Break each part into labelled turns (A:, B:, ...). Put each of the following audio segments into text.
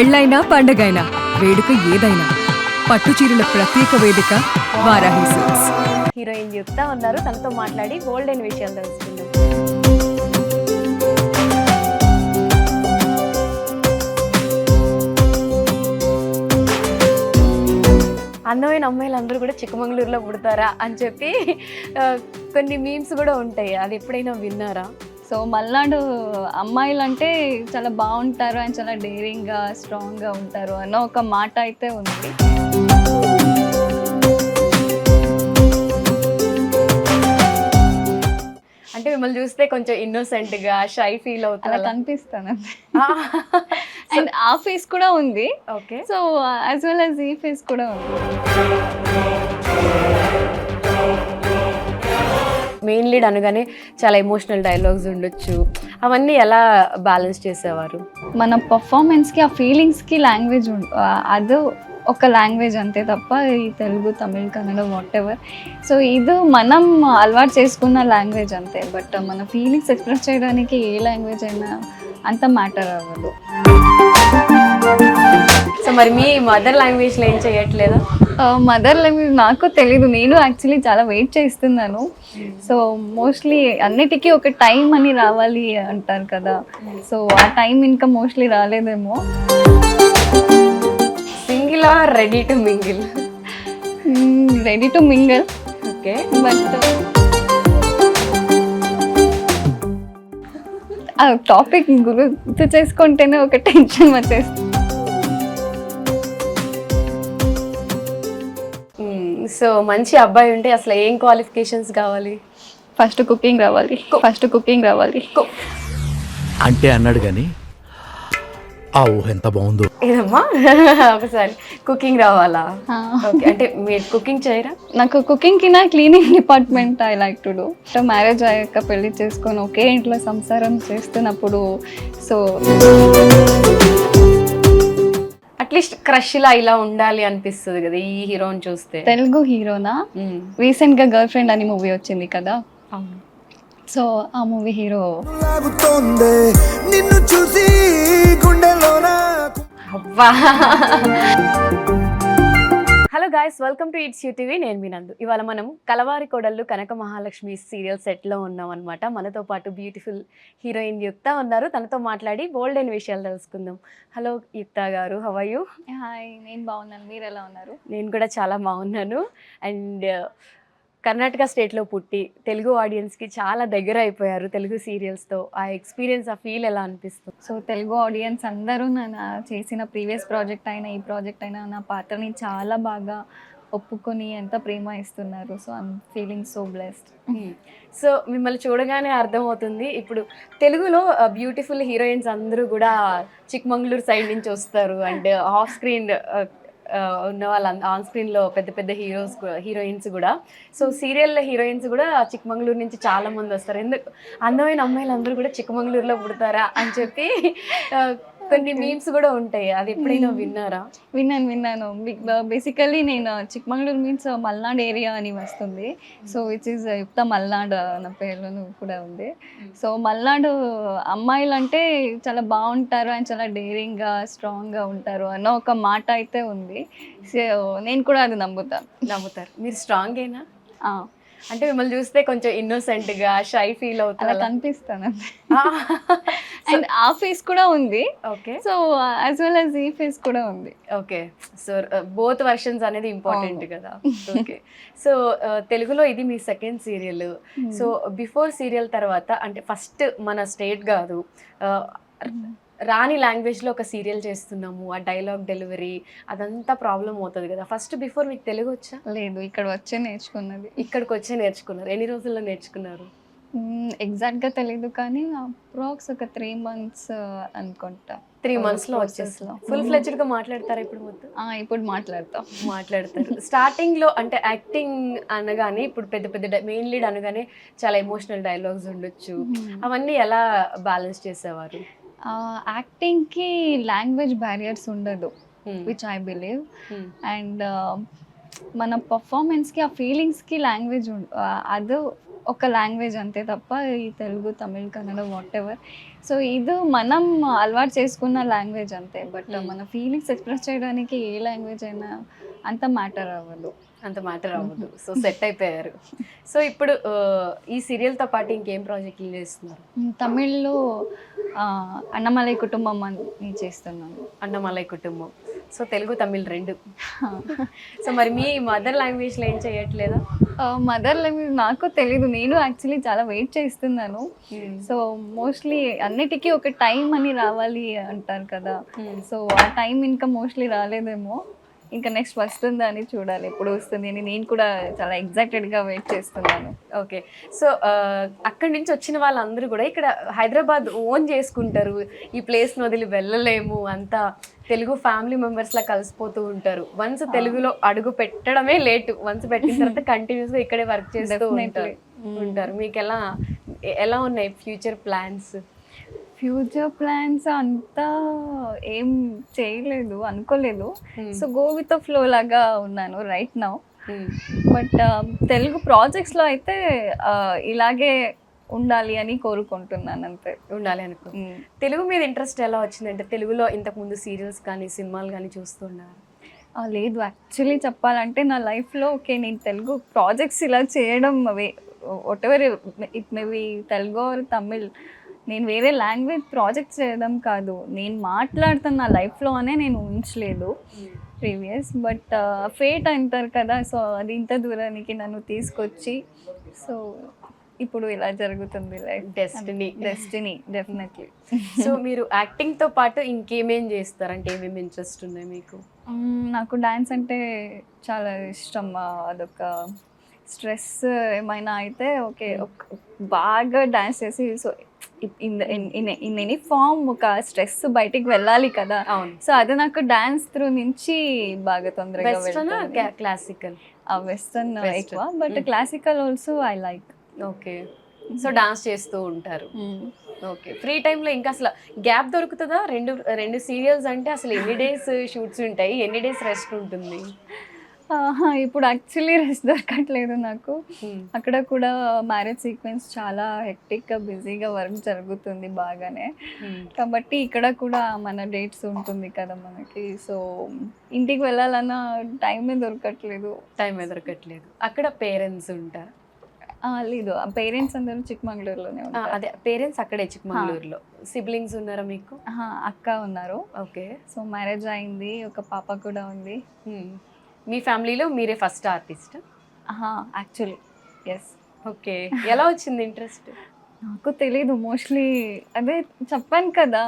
A: పెళ్ళైనా పండగైనా వేడుక ఏదైనా పట్టు చీరల ప్రత్యేక వేదిక వారాహి సిల్క్స్.
B: హీరోయిన్ యుక్త ఉన్నారు, తనతో మాట్లాడి గోల్డెన్ విషయాలు తెలుసుకుందాం. అందమైన అమ్మాయిలు అందరూ కూడా చిక్కమంగళూరులో పుడతారా అని చెప్పి కొన్ని మీమ్స్ కూడా ఉంటాయి, అది ఎప్పుడైనా విన్నారా?
C: సో మల్నాడు అమ్మాయిలు అంటే చాలా బాగుంటారు అండ్ చాలా డేరింగ్గా స్ట్రాంగ్గా ఉంటారు అన్న ఒక మాట అయితే ఉంది.
B: అంటే మిమ్మల్ని చూస్తే కొంచెం ఇన్నోసెంట్గా షై ఫీల్ అవుతారు,
C: అలా కనిపిస్తాను. అండ్ ఆ ఫేస్ కూడా ఉంది.
B: Okay,
C: so as well as ఈ ఫేస్ కూడా ఉంది.
B: మెయిన్ లీడ్ అనగానే చాలా ఎమోషనల్ డైలాగ్స్ ఉండొచ్చు, అవన్నీ ఎలా బ్యాలెన్స్ చేసేవారు?
C: మన పర్ఫార్మెన్స్కి ఆ ఫీలింగ్స్కి లాంగ్వేజ్ అది ఒక లాంగ్వేజ్ అంతే తప్ప ఈ Telugu Tamil Kannada what ever, so ఇది మనం అలవాటు చేసుకున్న లాంగ్వేజ్ అంతే. బట్ మన ఫీలింగ్స్ ఎక్స్ప్రెస్ చేయడానికి ఏ లాంగ్వేజ్ అయినా అంత మ్యాటర్ అవ్వదు.
B: సో మరి మీ మదర్ లాంగ్వేజ్లో ఏం చేయట్లేదా?
C: మదర్ లాంగ్వేజ్ నాకు తెలీదు, నేను యాక్చువల్లీ చాలా వెయిట్ చేస్తున్నాను. సో మోస్ట్లీ అన్నిటికీ ఒక టైం అని రావాలి అంటారు కదా, సో ఆ టైం ఇంకా మోస్ట్లీ రాలేదేమో.
B: Single or ready to mingle?
C: Ready to mingle.
B: Okay,
C: but ఆ టాపిక్ గుర్తు చేసుకుంటేనే ఒక టెన్షన్ వచ్చేస్తుంది.
B: సో మంచి అబ్బాయి ఉంటే అసలు ఏం క్వాలిఫికేషన్స్ కావాలి?
C: ఫస్ట్ కుకింగ్ రావాలి.
D: అంటే అన్నాడు కానీ ఆ ఊహ ఎంత బాగుందో.
B: ఏదమ్మా ఒకసారి కుకింగ్ రావాలా? ఓకే, అంటే మీరు కుకింగ్ చేయరా?
C: నాకు కుకింగ్కి నా cleaning department I like to do. So marriage అయ్యాక పెళ్లి చేసుకొని ఒకే ఇంట్లో సంసారం చేస్తున్నప్పుడు సో
B: అట్లీస్ట్ క్రష్ లా ఇలా ఉండాలి అనిపిస్తుంది కదా ఈ హీరోని చూస్తే.
C: తెలుగు హీరోనా? రీసెంట్ గా గర్ల్ ఫ్రెండ్ అని మూవీ వచ్చింది కదా, సో ఆ movie hero.
B: Hello guys, welcome to it's UTV. నేను మీ నందు. ఇవాళ మనం కలవారి కోడళ్ళు కనక మహాలక్ష్మి సీరియల్ సెట్లో ఉన్నాం అనమాట. మనతో పాటు బ్యూటిఫుల్ హీరోయిన్ యుక్త ఉన్నారు, తనతో మాట్లాడి గోల్డెన్ విషయాలు తెలుసుకుందాం. హలో యుక్త గారు, హౌ ఆర్ యూ?
C: హాయ్, నేను బాగున్నాను, మీరు ఎలా ఉన్నారు?
B: నేను కూడా చాలా బాగున్నాను. అండ్ కర్ణాటక స్టేట్లో పుట్టి తెలుగు ఆడియన్స్కి చాలా దగ్గర అయిపోయారు తెలుగు సీరియల్స్తో. ఆ ఎక్స్పీరియన్స్, ఆ ఫీల్ ఎలా అనిపిస్తుంది?
C: సో తెలుగు ఆడియన్స్ అందరూ నా చేసిన ప్రీవియస్ ప్రాజెక్ట్ అయినా ఈ ప్రాజెక్ట్ అయినా నా పాత్రని చాలా బాగా ఒప్పుకొని ఎంత ప్రేమ ఇస్తున్నారు. So I'm feeling so blessed.
B: So మిమ్మల్ని చూడగానే అర్థమవుతుంది, ఇప్పుడు తెలుగులో బ్యూటిఫుల్ హీరోయిన్స్ అందరూ కూడా చిక్మంగళూరు సైడ్ నుంచి వస్తారు. అండ్ ఆఫ్ స్క్రీన్ ఉన్న వాళ్ళ ఆన్ స్క్రీన్లో పెద్ద పెద్ద హీరోయిన్స్ కూడా. సో సీరియల్ హీరోయిన్స్ కూడా చిక్కమంగళూరు నుంచి చాలా మంది వస్తారు. ఎందుకు అందమైన అమ్మాయిలు అందరూ కూడా చిక్కమంగళూరులో పుడతారా అని చెప్పి కొన్ని మీమ్స్ కూడా ఉంటాయి, అది ఎప్పుడైనా విన్నారా?
C: విన్నాను. బేసికల్లీ నేను చిక్కమంగళూరు మీన్స్ మల్నాడ్ ఏరియా అని వస్తుంది. సో విచ్ ఈస్ యుక్త మల్నాడ్ నా పేరులో కూడా ఉంది. సో మల్నాడు అమ్మాయిలు అంటే చాలా బాగుంటారు అండ్ చాలా డేరింగ్గా స్ట్రాంగ్గా ఉంటారు అన్న ఒక మాట అయితే ఉంది. సో నేను కూడా అది నమ్ముతారు.
B: మీరు స్ట్రాంగ్ అయినా? అంటే మిమ్మల్ని చూస్తే కొంచెం ఇన్నోసెంట్గా షై ఫీల్ అవుతారు,
C: అలా కనిపిస్తాను. అండ్ ఆ ఫేస్ కూడా ఉంది.
B: Okay,
C: so as well as ఈ ఫేస్ కూడా ఉంది.
B: ఓకే, సో బోత్ వర్షన్స్ అనేది ఇంపార్టెంట్ కదా. ఓకే, సో తెలుగులో ఇది మీ second serial. So before serial తర్వాత, అంటే ఫస్ట్ మన స్టేట్ కాదు రాని లాంగ్వేజ్లో ఒక సీరియల్ చేస్తున్నాము, ఆ డైలాగ్ డెలివరీ అదంతా ప్రాబ్లం అవుతుంది కదా. ఫస్ట్ బిఫోర్ మీకు తెలుగు వచ్చా?
C: లేదు, ఇక్కడ వచ్చే నేర్చుకున్నది.
B: ఇక్కడికి వచ్చే నేర్చుకున్నారు? ఎన్ని రోజుల్లో నేర్చుకున్నారు?
C: ఎగ్జాక్ట్గా తెలీదు కానీ అప్రాక్స్ ఒక 3 months అనుకుంటా.
B: 3 monthsలో వచ్చేస్తా. ఫుల్ ఫ్లెడ్జ్డ్గా మాట్లాడతారా ఇప్పుడు మొత్తం?
C: ఇప్పుడు మాట్లాడతారు.
B: స్టార్టింగ్లో అంటే యాక్టింగ్ అనగానే ఇప్పుడు పెద్ద పెద్ద మెయిన్ లీడ్ అనగానే చాలా ఎమోషనల్ డైలాగ్స్ ఉండొచ్చు, అవన్నీ ఎలా బ్యాలెన్స్ చేసేవారు?
C: యాక్టింగ్కి లాంగ్వేజ్ బ్యారియర్స్ ఉండదు, విచ్ ఐ బిలీవ్. అండ్ మన పర్ఫార్మెన్స్కి ఆ ఫీలింగ్స్కి లాంగ్వేజ్ అది ఒక లాంగ్వేజ్ అంతే తప్ప ఈ Telugu Tamil Kannada what ever. So ఇది మనం అలవాటు చేసుకున్న లాంగ్వేజ్ అంతే. బట్ మన ఫీలింగ్స్ ఎక్స్ప్రెస్ చేయడానికి ఏ లాంగ్వేజ్ అయినా అంత మ్యాటర్ అవ్వదు.
B: అంత మ్యాటర్ అవ్వదు. సో సెట్ అయిపోయారు. సో ఇప్పుడు ఈ సీరియల్తో పాటు ఇంకేం ప్రాజెక్టులు చేస్తున్నారు?
C: తమిళ్లో అన్నమలై కుటుంబం అని చేస్తున్నాను.
B: అన్నమలై కుటుంబం. సో తెలుగు తమిళ్ రెండు. సో మరి మీ మదర్ లాంగ్వేజ్లో ఏం చేయట్లేదా?
C: మదర్ లాంగ్వేజ్ నాకు తెలీదు. నేను యాక్చువల్లీ చాలా వెయిట్ చేస్తున్నాను. సో మోస్ట్లీ అన్నిటికీ ఒక టైం అని రావాలి అంటారు కదా. సో ఆ టైం ఇంకా మోస్ట్లీ రాలేదేమో. ఇంకా నెక్స్ట్ వస్తుందా అని చూడాలి, ఎప్పుడు వస్తుంది అని నేను కూడా చాలా ఎగ్జైటెడ్గా వెయిట్ చేస్తున్నాను.
B: ఓకే. సో అక్కడి నుంచి వచ్చిన వాళ్ళందరూ కూడా ఇక్కడ హైదరాబాద్ ఓన్ చేసుకుంటారు. ఈ ప్లేస్ని వదిలి వెళ్ళలేము, అంతా తెలుగు ఫ్యామిలీ మెంబర్స్లా కలిసిపోతూ ఉంటారు. వన్స్ తెలుగులో అడుగు పెట్టడమే లేటు, వన్స్ పెట్టిన తర్వాత కంటిన్యూస్గా ఇక్కడే వర్క్ చేస్తూ ఉంటారు. మీకు ఎలా ఉన్నాయి ఫ్యూచర్ ప్లాన్స్?
C: ఫ్యూచర్ ప్లాన్స్ అంతా ఏం చేయలేదు, అనుకోలేదు. So go with the flow లాగా ఉన్నాను రైట్ నౌ. బట్ తెలుగు ప్రాజెక్ట్స్లో అయితే ఇలాగే ఉండాలి అని కోరుకుంటున్నాను అంతే.
B: ఉండాలి అనుకో. తెలుగు మీద ఇంట్రెస్ట్ ఎలా వచ్చిందంటే తెలుగులో ఇంతకుముందు సీరియల్స్ కానీ సినిమాలు కానీ చూస్తున్నారు?
C: లేదు, యాక్చువల్లీ చెప్పాలంటే నా లైఫ్లో ఓకే నేను తెలుగు ప్రాజెక్ట్స్ ఇలా చేయడం whatever it may be Telugu or Tamil, నేను వేరే లాంగ్వేజ్ ప్రాజెక్ట్స్ చేయడం కాదు, నేను మాట్లాడుతున్న నా లైఫ్లో అనే నేను ఊహించలేదు ప్రీవియస్. బట్ ఫేట్ అంటారు కదా, సో అది ఇంత దూరానికి నన్ను తీసుకొచ్చి సో ఇప్పుడు ఇలా జరుగుతుంది లైఫ్. Destiny definitely.
B: సో మీరు యాక్టింగ్తో పాటు ఇంకేమేం చేస్తారంటే ఏమేమి ఇంట్రెస్ట్ ఉన్నాయి మీకు?
C: నాకు డాన్స్ అంటే చాలా ఇష్టం. అదొక స్ట్రెస్ ఏమైనా అయితే ఓకే బాగా డాన్స్ చేసి సో ఇన్ ఎనీ ఫామ్ ఒక స్ట్రెస్ బయటికి వెళ్ళాలి కదా. సో అది నాకు డాన్స్ త్రూ నుంచి బాగా తొందరగా
B: క్లాసికల్
C: వెస్టర్న్ ఎక్కువ, but classical also I like.
B: Okay. So dance చేస్తూ ఉంటారు. ఓకే. ఫ్రీ టైంలో ఇంకా అసలు గ్యాప్ దొరుకుతుందా? రెండు సీరియల్స్ అంటే అసలు ఎన్ని డేస్ షూట్స్ ఉంటాయి, ఎన్ని డేస్ రెస్ట్ ఉంటుంది?
C: ఇప్పుడు యాక్చువల్లీ రెస్ట్ దొరకట్లేదు నాకు. అక్కడ కూడా మ్యారేజ్ సీక్వెన్స్ చాలా హెక్టిక్గా బిజీగా వర్క్ జరుగుతుంది బాగానే. కాబట్టి ఇక్కడ కూడా మన డేట్స్ ఉంటుంది కదా మనకి. సో ఇంటికి వెళ్ళాలన్న టైమే దొరకట్లేదు.
B: అక్కడ పేరెంట్స్ ఉంటారు?
C: లేదు, పేరెంట్స్ అందరూ చిక్మంగళూరులోనే ఉంటారు.
B: అదే పేరెంట్స్ అక్కడే చిక్మంగళూరులో. సిబ్లింగ్స్ ఉన్నారా మీకు?
C: అక్క ఉన్నారు.
B: ఓకే.
C: సో మ్యారేజ్ అయింది, ఒక పాప కూడా ఉంది.
B: మీ ఫ్యామిలీలో మీరే first artist?
C: Actually yes.
B: Okay. ఎలా వచ్చింది ఇంట్రెస్ట్?
C: నాకు తెలీదు, మోస్ట్లీ అదే చెప్పాను కదా.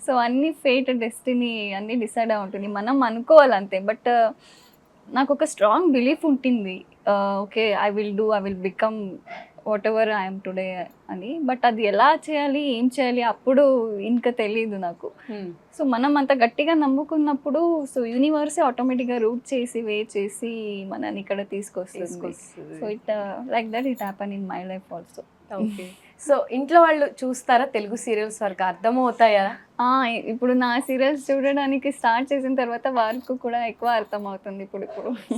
C: సో అన్ని ఫేట్ డెస్టినీ అన్నీ డిసైడ్ అయి ఉంటుంది, మనం అనుకోవాలి అంతే. బట్ నాకు ఒక స్ట్రాంగ్ బిలీఫ్ ఉంటుంది, okay I will become what ever I'm today అని. బట్ అది ఎలా చేయాలి, ఏం చేయాలి అప్పుడు ఇంకా తెలీదు నాకు. సో మనం అంత గట్టిగా నమ్ముకున్నప్పుడు సో యూనివర్సే ఆటోమేటిక్గా రూట్ చేసి వే చేసి మనని ఇక్కడ తీసుకొస్తుంది. So it like that it happen in my life also.
B: Okay. So ఇంట్లో వాళ్ళు చూస్తారా తెలుగు సీరియల్స్ వరకు అర్థమవుతాయా?
C: ఇప్పుడు నా సీరియల్స్ చూడడానికి స్టార్ట్ చేసిన తర్వాత వారికి కూడా ఎక్కువ అర్థమవుతుంది ఇప్పుడు.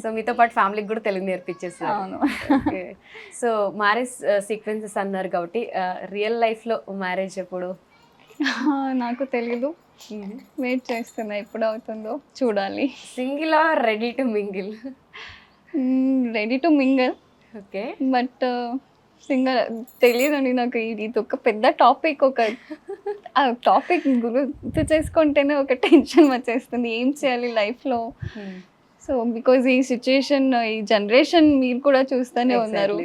B: సో మీతో పాటు ఫ్యామిలీకి కూడా తెలుగు నేర్పించేస్తారు?
C: అవును.
B: సో మ్యారేజ్ సీక్వెన్సెస్ అన్నారు కాబట్టి రియల్ లైఫ్లో మ్యారేజ్ ఎప్పుడు?
C: నాకు తెలీదు, వెయిట్ చేస్తున్నా ఎప్పుడు అవుతుందో చూడాలి.
B: Single or ready to mingle?
C: Ready to mingle.
B: Okay.
C: But single తెలియదండి నాకు. ఇది ఒక పెద్ద టాపిక్. ఒక టాపిక్ గుర్తు చేసుకుంటేనే ఒక టెన్షన్ వచ్చేస్తుంది, ఏం చేయాలి లైఫ్లో. సో బికాజ్ ఈ సిచ్యుయేషన్ ఈ జనరేషన్ మీరు కూడా చూస్తూనే ఉన్నారు,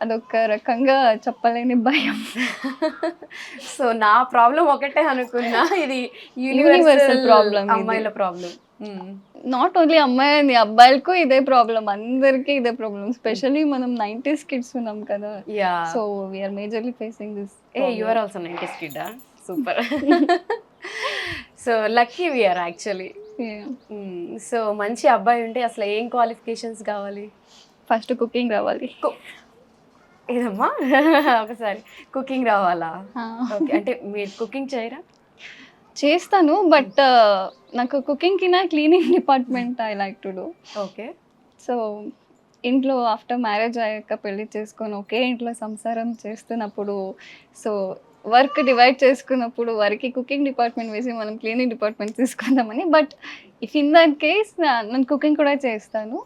C: అదొక రకంగా చెప్పలేని భయం.
B: సో నా ప్రాబ్లం ఒకటే అనుకున్నా, ఇది
C: యూనివర్సల్ ప్రాబ్లం,
B: అమ్మాయిల ప్రాబ్లం.
C: నాట్ ఓన్లీ అమ్మాయి అబ్బాయిలకు ఇదే ప్రాబ్లం, అందరికీ ఇదే ప్రాబ్లం. స్పెషల్లీ మనం 90s కిడ్స్ ఉన్నాం కదా. So we are majorly facing this.
B: You are also 90s kid? Super. So lucky we are actually. So మంచి అబ్బాయి ఉంటే అసలు ఏం క్వాలిఫికేషన్స్ కావాలి?
C: ఫస్ట్ కుకింగ్ రావాలి.
B: ఏదమ్మా? ఒకసారి కుకింగ్ రావాలా? ఓకే. అంటే మీరు కుకింగ్ చేయరా?
C: చేస్తాను, బట్ నాకు కుకింగ్ కినా cleaning department I like to do.
B: Okay.
C: So ఇంట్లో ఆఫ్టర్ మ్యారేజ్ అయ్యాక పెళ్లి చేసుకొని ఒకే ఇంట్లో సంసారం చేస్తున్నప్పుడు సో వర్క్ డివైడ్ చేసుకున్నప్పుడు వారికి కుకింగ్ డిపార్ట్మెంట్ వేసి మనం క్లీనింగ్ డిపార్ట్మెంట్ తీసుకుందామని. But if in that case నేను కుకింగ్ కూడా చేస్తాను.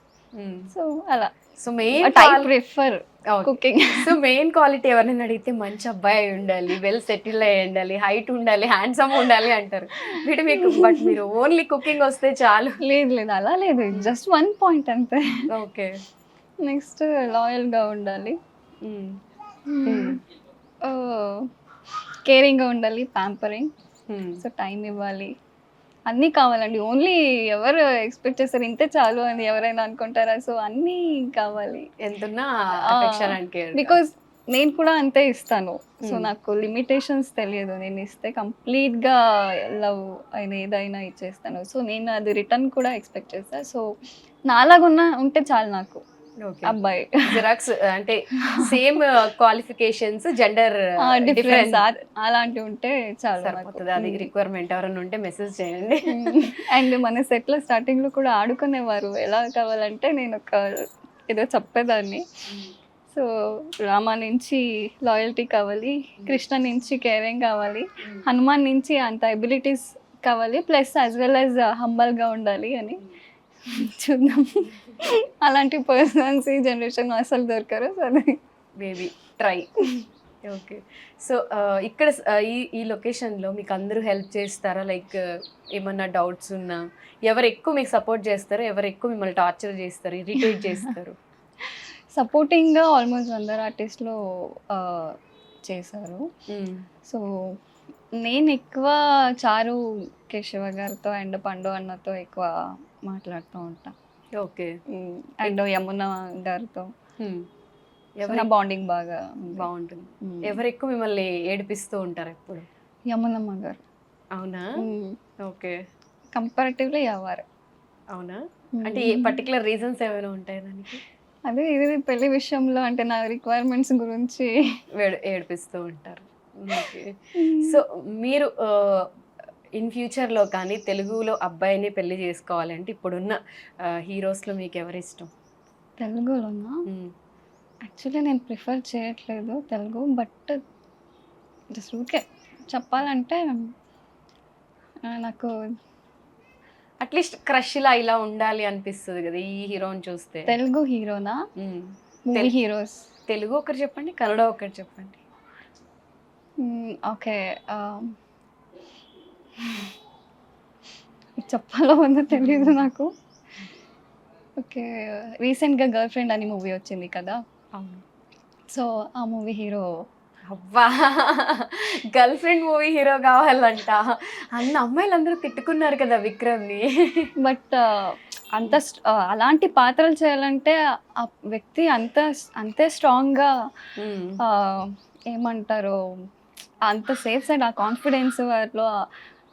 C: సో అలా
B: so main
C: but I prefer cooking.
B: So main quality ఎవరైనా అడిగితే మంచి అబ్బాయి అయి ఉండాలి, వెల్ సెటిల్ అయి ఉండాలి, హైట్ ఉండాలి, హ్యాండ్సమ్ ఉండాలి అంటారు. వీటి మీకు బట్ మీరు ఓన్లీ కుకింగ్ వస్తే చాలు.
C: లేదు లేదు అలా లేదు, జస్ట్ 1 పాయింట్ అంతే.
B: ఓకే.
C: నెక్స్ట్ లాయల్గా ఉండాలి, కేరింగ్గా ఉండాలి, ప్యాంపరింగ్, సో టైం ఇవ్వాలి, అన్నీ కావాలండి. ఓన్లీ ఎవరు ఎక్స్పెక్ట్ చేస్తారు ఇంతే చాలు అని ఎవరైనా అనుకుంటారా? సో అన్నీ కావాలి.
B: ఎంతున్నా affection and care.
C: బికాజ్ నేను కూడా అంతే ఇస్తాను. సో నాకు లిమిటేషన్స్ తెలియదు, నేను ఇస్తే కంప్లీట్గా లవ్ అయిన ఏదైనా ఇచ్చేస్తాను. సో నేను అది రిటర్న్ కూడా ఎక్స్పెక్ట్ చేస్తాను. సో నాలాగున్నా ఉంటే చాలు నాకు
B: ఓకే.
C: అబ్బాయి.
B: జిరాక్స్ అంటే సేమ్ క్వాలిఫికేషన్స్, జెండర్
C: డిఫరెన్స్ అలాంటివి ఉంటే చాలు నాకు.
B: సరిపోతుంది. అది రిక్వైర్మెంట్ ఎవరైనా ఉంటే మెసేజ్ చేయండి.
C: అండ్ మన సెట్లో స్టార్టింగ్లో కూడా ఆడుకునేవారు. ఎలా కావాలంటే నేను ఒక ఏదో చెప్పేదాన్ని. సో రామ నుంచి లాయల్టీ కావాలి, కృష్ణ నుంచి కేరింగ్ కావాలి, హనుమాన్ నుంచి అంత ఎబిలిటీస్ కావాలి, ప్లస్ యాజ్ వెల్ యాజ్ హంబల్గా ఉండాలి అని. చూద్దాం, అలాంటి పర్సన్స్ ఈ జనరేషన్ అసలు దొరకరు. సరే
B: మేబీ ట్రై. ఓకే. సో ఇక్కడ ఈ లొకేషన్లో మీకు అందరూ హెల్ప్ చేస్తారా? లైక్ ఏమన్నా డౌట్స్ ఉన్నా ఎవరు ఎక్కువ మీకు సపోర్ట్ చేస్తారు, ఎవరు ఎక్కువ మిమ్మల్ని టార్చర్ చేస్తారు, ఇరిటేట్ చేస్తారు?
C: సపోర్టింగ్గా ఆల్మోస్ట్ అందరు ఆర్టిస్ట్లో చేశారు. సో నేను ఎక్కువ చారు కేశవ గారితో అండ్ పండు అన్నతో ఎక్కువ మాట్లాడుతూ ఉంటాను.
B: ఓకే.
C: అండ్ యమున గారితో
B: ఎవరి
C: బాండింగ్ బాగా
B: బాగుంటుంది. ఎవరు ఎక్కువ మిమ్మల్ని ఏడిపిస్తూ ఉంటారు ఎప్పుడు?
C: యమునమ్మ గారు.
B: అవునా? ఓకే.
C: కంపారిటివ్లీ ఎవరు.
B: అవునా? అంటే ఏ పర్టికులర్ రీజన్స్ ఏమైనా ఉంటాయి దానికి?
C: అదే ఇది పెళ్లి విషయంలో అంటే నా రిక్వైర్మెంట్స్ గురించి
B: ఏడిపిస్తూ ఉంటారు. ఓకే. సో మీరు ఇన్ ఫ్యూచర్లో కానీ తెలుగులో అబ్బాయిని పెళ్లి చేసుకోవాలంటే ఇప్పుడున్న హీరోస్లో మీకు ఎవరు ఇష్టం?
C: తెలుగులోనా? యాక్చువల్లీ నేను ప్రిఫర్ చేయట్లేదు తెలుగు, బట్ జస్ట్ ఊరికే చెప్పాలంటే నాకు
B: అట్లీస్ట్ క్రష్ ఇలా ఉండాలి అనిపిస్తుంది కదా ఈ హీరోని చూస్తే.
C: తెలుగు హీరోనా? మూవీ హీరోస్
B: తెలుగు ఒకటి చెప్పండి, కన్నడ ఒకటి చెప్పండి.
C: ఓకే, చెప్పాలో ఉందో తెలీదు నాకు. ఓకే, రీసెంట్గా గర్ల్ ఫ్రెండ్ అని మూవీ వచ్చింది కదా, సో ఆ మూవీ హీరో.
B: అబ్బా, గర్ల్ ఫ్రెండ్ మూవీ హీరో కావాలంట. అన్న అమ్మాయిలు అందరూ తిట్టుకున్నారు కదా విక్రమ్ని.
C: బట్ అంత అలాంటి పాత్రలు చేయాలంటే ఆ వ్యక్తి అంతే స్ట్రాంగ్గా ఏమంటారు అంత సేఫ్ సైడ్ ఆ కాన్ఫిడెన్స్ వాటిలో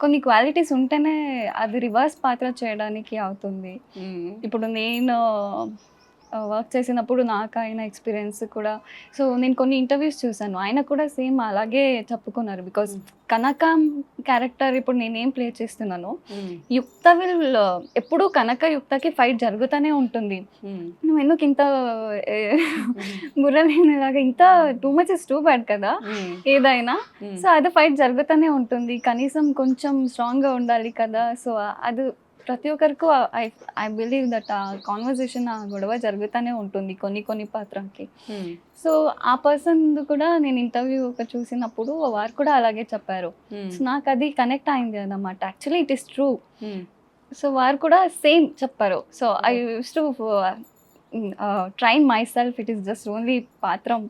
C: కొన్ని క్వాలిటీస్ ఉంటేనే అది రివర్స్ పాత్ర చేయడానికి అవుతుంది. ఇప్పుడు నేను వర్క్ చేసినప్పుడు నాకు అయిన ఎక్స్పీరియన్స్ కూడా, సో నేను కొన్ని ఇంటర్వ్యూస్ చూసాను, ఆయన కూడా సేమ్ అలాగే చెప్పుకున్నారు. బికాజ్ కనక క్యారెక్టర్ ఇప్పుడు నేనేం ప్లే చేస్తున్నాను, యుక్త విల్ ఎప్పుడు కనక యుక్తకి ఫైట్ జరుగుతూనే ఉంటుంది. నువ్వు ఎందుకు ఇంత బుర్రలేనిలాగా ఇంత too much is too bad కదా ఏదైనా. సో అది ఫైట్ జరుగుతూనే ఉంటుంది, కనీసం కొంచెం స్ట్రాంగ్గా ఉండాలి కదా. సో అది ప్రతి ఒక్కరికి ఐ బిలీవ్ దట్ ఆ కాన్వర్జేషన్, ఆ గొడవ జరుగుతూనే ఉంటుంది కొన్ని పాత్రకి. సో ఆ పర్సన్ కూడా నేను ఇంటర్వ్యూ ఒక చూసినప్పుడు వారు కూడా అలాగే చెప్పారు. సో నాకు అది కనెక్ట్ అయింది అన్నమాట. Actually it is true. So వారు కూడా సేమ్ చెప్పారు. So I use to train myself, it is just only పాత్రం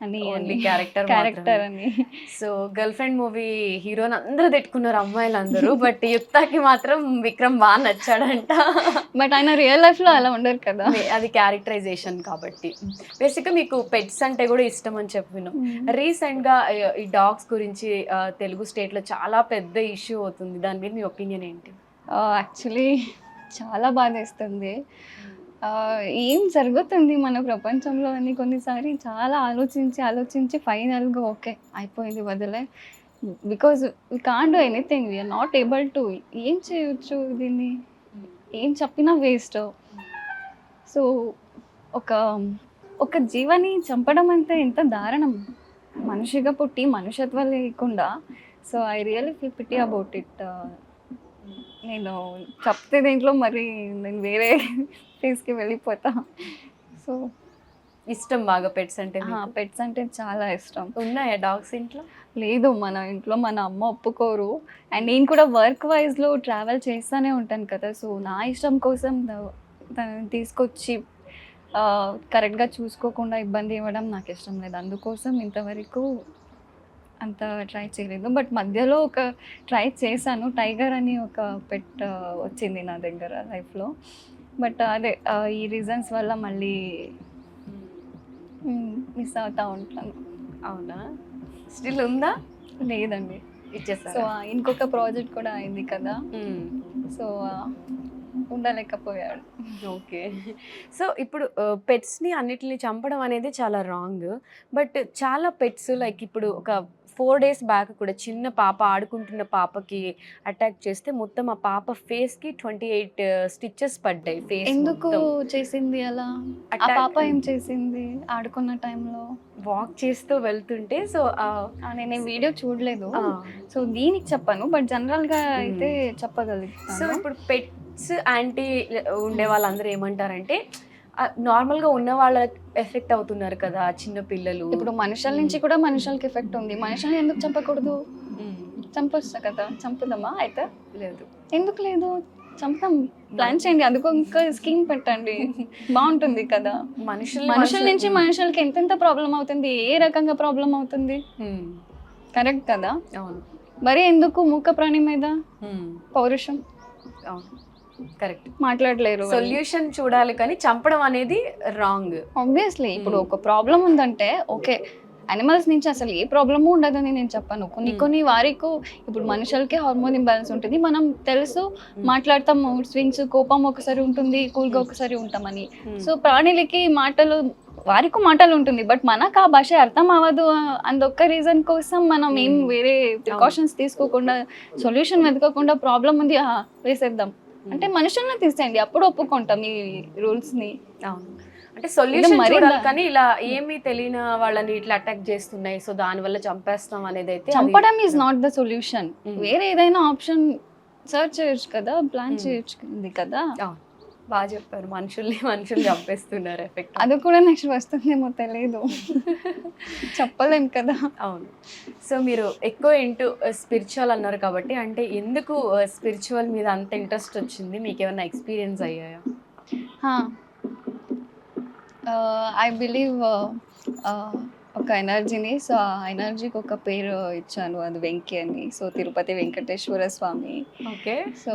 C: అని, క్యారెక్టర్ అని.
B: సో గర్ల్ ఫ్రెండ్ మూవీ హీరోని అందరూ తిట్టుకున్నారు అమ్మాయిలు అందరూ, బట్ యుక్తకి మాత్రం విక్రమ్ బాగా నచ్చాడంట.
C: బట్ ఆయన రియల్ లైఫ్ లో అలా ఉండరు కదా,
B: అది క్యారెక్టరైజేషన్ కాబట్టి. బేసిక్గా మీకు పెట్స్ అంటే కూడా ఇష్టం అని చెప్పినాం. రీసెంట్ గా ఈ డాగ్స్ గురించి తెలుగు స్టేట్ లో చాలా పెద్ద ఇష్యూ అవుతుంది, దాని మీద మీ ఒపీనియన్ ఏంటి?
C: యాక్చువల్లీ చాలా బాధేస్తుంది. ఏం జరుగుతుంది మన ప్రపంచంలో అని కొన్నిసారి చాలా ఆలోచించి ఫైనల్గా ఓకే అయిపోయింది వదిలే. Because we can't do anything, we are not able to. ఏం చేయొచ్చు దీన్ని, ఏం చెప్పినా వేస్ట్. సో ఒక ఒక జీవాన్ని చంపడం అంటే ఎంత దారుణం. మనిషిగా పుట్టి మనుషత్వం లేకుండా. So I really feel pity about it. నేను చెప్తే దీంట్లో మరి నేను వేరే ప్లేస్కి వెళ్ళిపోతా. సో
B: ఇష్టం బాగా పెట్స్ అంటే మీకు?
C: పెట్స్ అంటే చాలా ఇష్టం.
B: ఉన్నాయా డాగ్స్ ఇంట్లో?
C: లేదు, మన ఇంట్లో మన అమ్మ ఒప్పుకోరు. అండ్ నేను కూడా వర్క్ వైజ్లో ట్రావెల్ చేస్తూనే ఉంటాను కదా. సో నా ఇష్టం కోసం తనని తీసుకొచ్చి కరెక్ట్గా చూసుకోకుండా ఇబ్బంది ఇవ్వడం నాకు ఇష్టం లేదు. అందుకోసం ఇంతవరకు అంత ట్రై చేయలేదు. బట్ మధ్యలో ఒక ట్రై చేశాను. టైగర్ అని ఒక పెట్ వచ్చింది నా దగ్గర లైఫ్లో. బట్ అదే ఈ రీజన్స్ వల్ల మళ్ళీ మిస్ అవుతూ ఉంటాను.
B: అవునా? స్టిల్ ఉందా?
C: లేదండి, సో
B: ఇచ్చేసారా?
C: ఇంకొక ప్రాజెక్ట్ కూడా అయింది కదా. సో ఉండలేకపోయాడు.
B: ఓకే. సో ఇప్పుడు పెట్స్ని అన్నిటిని చంపడం అనేది చాలా రాంగ్. బట్ చాలా పెట్స్ లైక్ ఇప్పుడు ఒక 4 days బ్యాక్ కూడా చిన్న పాప ఆడుకుంటున్న పాపకి అటాక్ చేస్తే మొత్తం ఆ పాప ఫేస్కి 28 స్టిచెస్ పడ్డాయి. ఫేస్
C: ఎందుకు చేసింది అలా? ఆ
B: Attack.
C: పాప ఏం చేసింది ఆడుకున్న టైంలో?
B: వాక్ చేస్తూ వెళ్తుంటే సో
C: నేను ఈ వీడియో చూడలేదు, సో దీనికి చెప్పాను. బట్ జనరల్గా అయితే చెప్పగలుగుతాను.
B: సో ఇప్పుడు పెట్స్ యాంటీ ఉండే వాళ్ళందరూ ఏమంటారంటే నార్మల్గా ఉన్న వాళ్ళ ఎఫెక్ట్ అవుతున్నారు కదా చిన్న పిల్లలు.
C: ఇప్పుడు మనుషుల నుంచి కూడా మనుషులకి ఎఫెక్ట్ ఉంది. మనుషుల్ని ఎందుకు చంపకూడదు? చంపొచ్చు కదా, చంపుదామా అయితే?
B: లేదు,
C: ఎందుకు లేదు, చంపుదాం. ప్లాన్ చేయండి, అందుకు ఇంకా స్కీమ్ పెట్టండి, బాగుంటుంది కదా. మనుషుల నుంచి మనుషులకి ఎంతెంత ప్రాబ్లం అవుతుంది, ఏ రకంగా ప్రాబ్లం అవుతుంది, కరెక్ట్ కదా.
B: అవును,
C: మరి ఎందుకు మూక ప్రాణి మీద పౌరుషం?
B: అవును, కరెక్ట్.
C: మాట్లాడలేరు.
B: సొల్యూషన్ చూడాలి కానీ చంపడం అనేది రాంగ్.
C: ఆబ్వియస్లీ ఇప్పుడు ఒక ప్రాబ్లం ఉందంటే ఓకే, అనిమల్స్ నుంచి అసలు ఏ ప్రాబ్లము ఉండదని నేను చెప్పాను. కొన్ని వారికి ఇప్పుడు మనుషులకి హార్మోన్ ఇంబ్యాలెన్స్ ఉంటుంది, మనం తెలుసు, మాట్లాడతాం, మూడ్ స్వింగ్స్, కోపం ఒకసారి ఉంటుంది, కూల్గా ఒకసారి ఉంటామని. సో ప్రాణులకి వారికి మాటలు ఉంటుంది, బట్ మనకు ఆ భాష అర్థం అవ్వదు. అందొక్క రీజన్ కోసం మనం ఏం వేరే ప్రికాషన్స్ తీసుకోకుండా, సొల్యూషన్ వెతకకుండా ప్రాబ్లం ఉంది వేసేద్దాం అంటే మనుషుల్ని తీసేయండి, అప్పుడు ఒప్పుకుంటాం ఈ రూల్స్ ని.
B: అవును, అంటే సొల్యూషన్ చూడాలి కానీ ఇలా ఏమీ తెలియని వాళ్ళని ఇట్లా అటాక్ చేస్తున్నాయి సో దాని వల్ల చంపేస్తాం అనేది అయితే
C: చంపడం ఈజ్ నాట్ ద సొల్యూషన్. వేరే ఏదైనా ఆప్షన్ సర్చ్ చేయొచ్చు కదా, ప్లాన్ చేయొచ్చు కదా.
B: బాగా చెప్పారు. మనుషులు చంపేస్తున్నారు ఎఫెక్ట్.
C: అది కూడా నెక్స్ట్ వస్తుందేమో తెలియదు, చెప్పలేం కదా.
B: అవును. సో మీరు ఎక్కువ ఇంటూ స్పిరిచువల్ అన్నారు కాబట్టి అంటే ఎందుకు స్పిరిచువల్ మీద అంత ఇంట్రెస్ట్ వచ్చింది? మీకు ఏమైనా ఎక్స్పీరియన్స్ అయ్యాయా?
C: ఐ బిలీవ్ ఒక ఎనర్జీని, సో ఆ ఎనర్జీకి ఒక పేరు ఇచ్చాను, అది వెంకీ అని. సో తిరుపతి వెంకటేశ్వర స్వామి.
B: ఓకే.
C: సో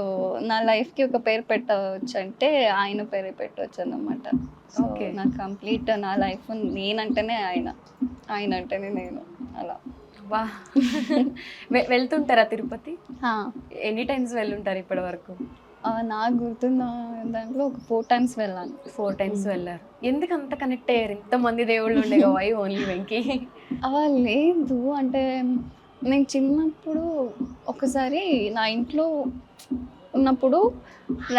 C: నా లైఫ్కి ఒక పేరు పెట్టవచ్చు అంటే ఆయన పేరే పెట్టవచ్చు అన్నమాట. సో నాకు కంప్లీట్ నా లైఫ్ నేనంటేనే ఆయన అంటేనే నేను, అలా.
B: వా వెళ్తుంటారా తిరుపతి? ఎన్ని టైమ్స్ వెళ్ళుంటారు ఇప్పటి వరకు?
C: నాకు గుర్తున్న దాంట్లో ఒక 4 times వెళ్ళాను.
B: 4 times వెళ్ళారు. ఎందుకు అంత కనెక్ట్ అయ్యారు? ఇంతమంది దేవుళ్ళు ఉండే వై ఓన్లీ వెంకీ?
C: లేదు అంటే నేను చిన్నప్పుడు ఒకసారి నా ఇంట్లో ఉన్నప్పుడు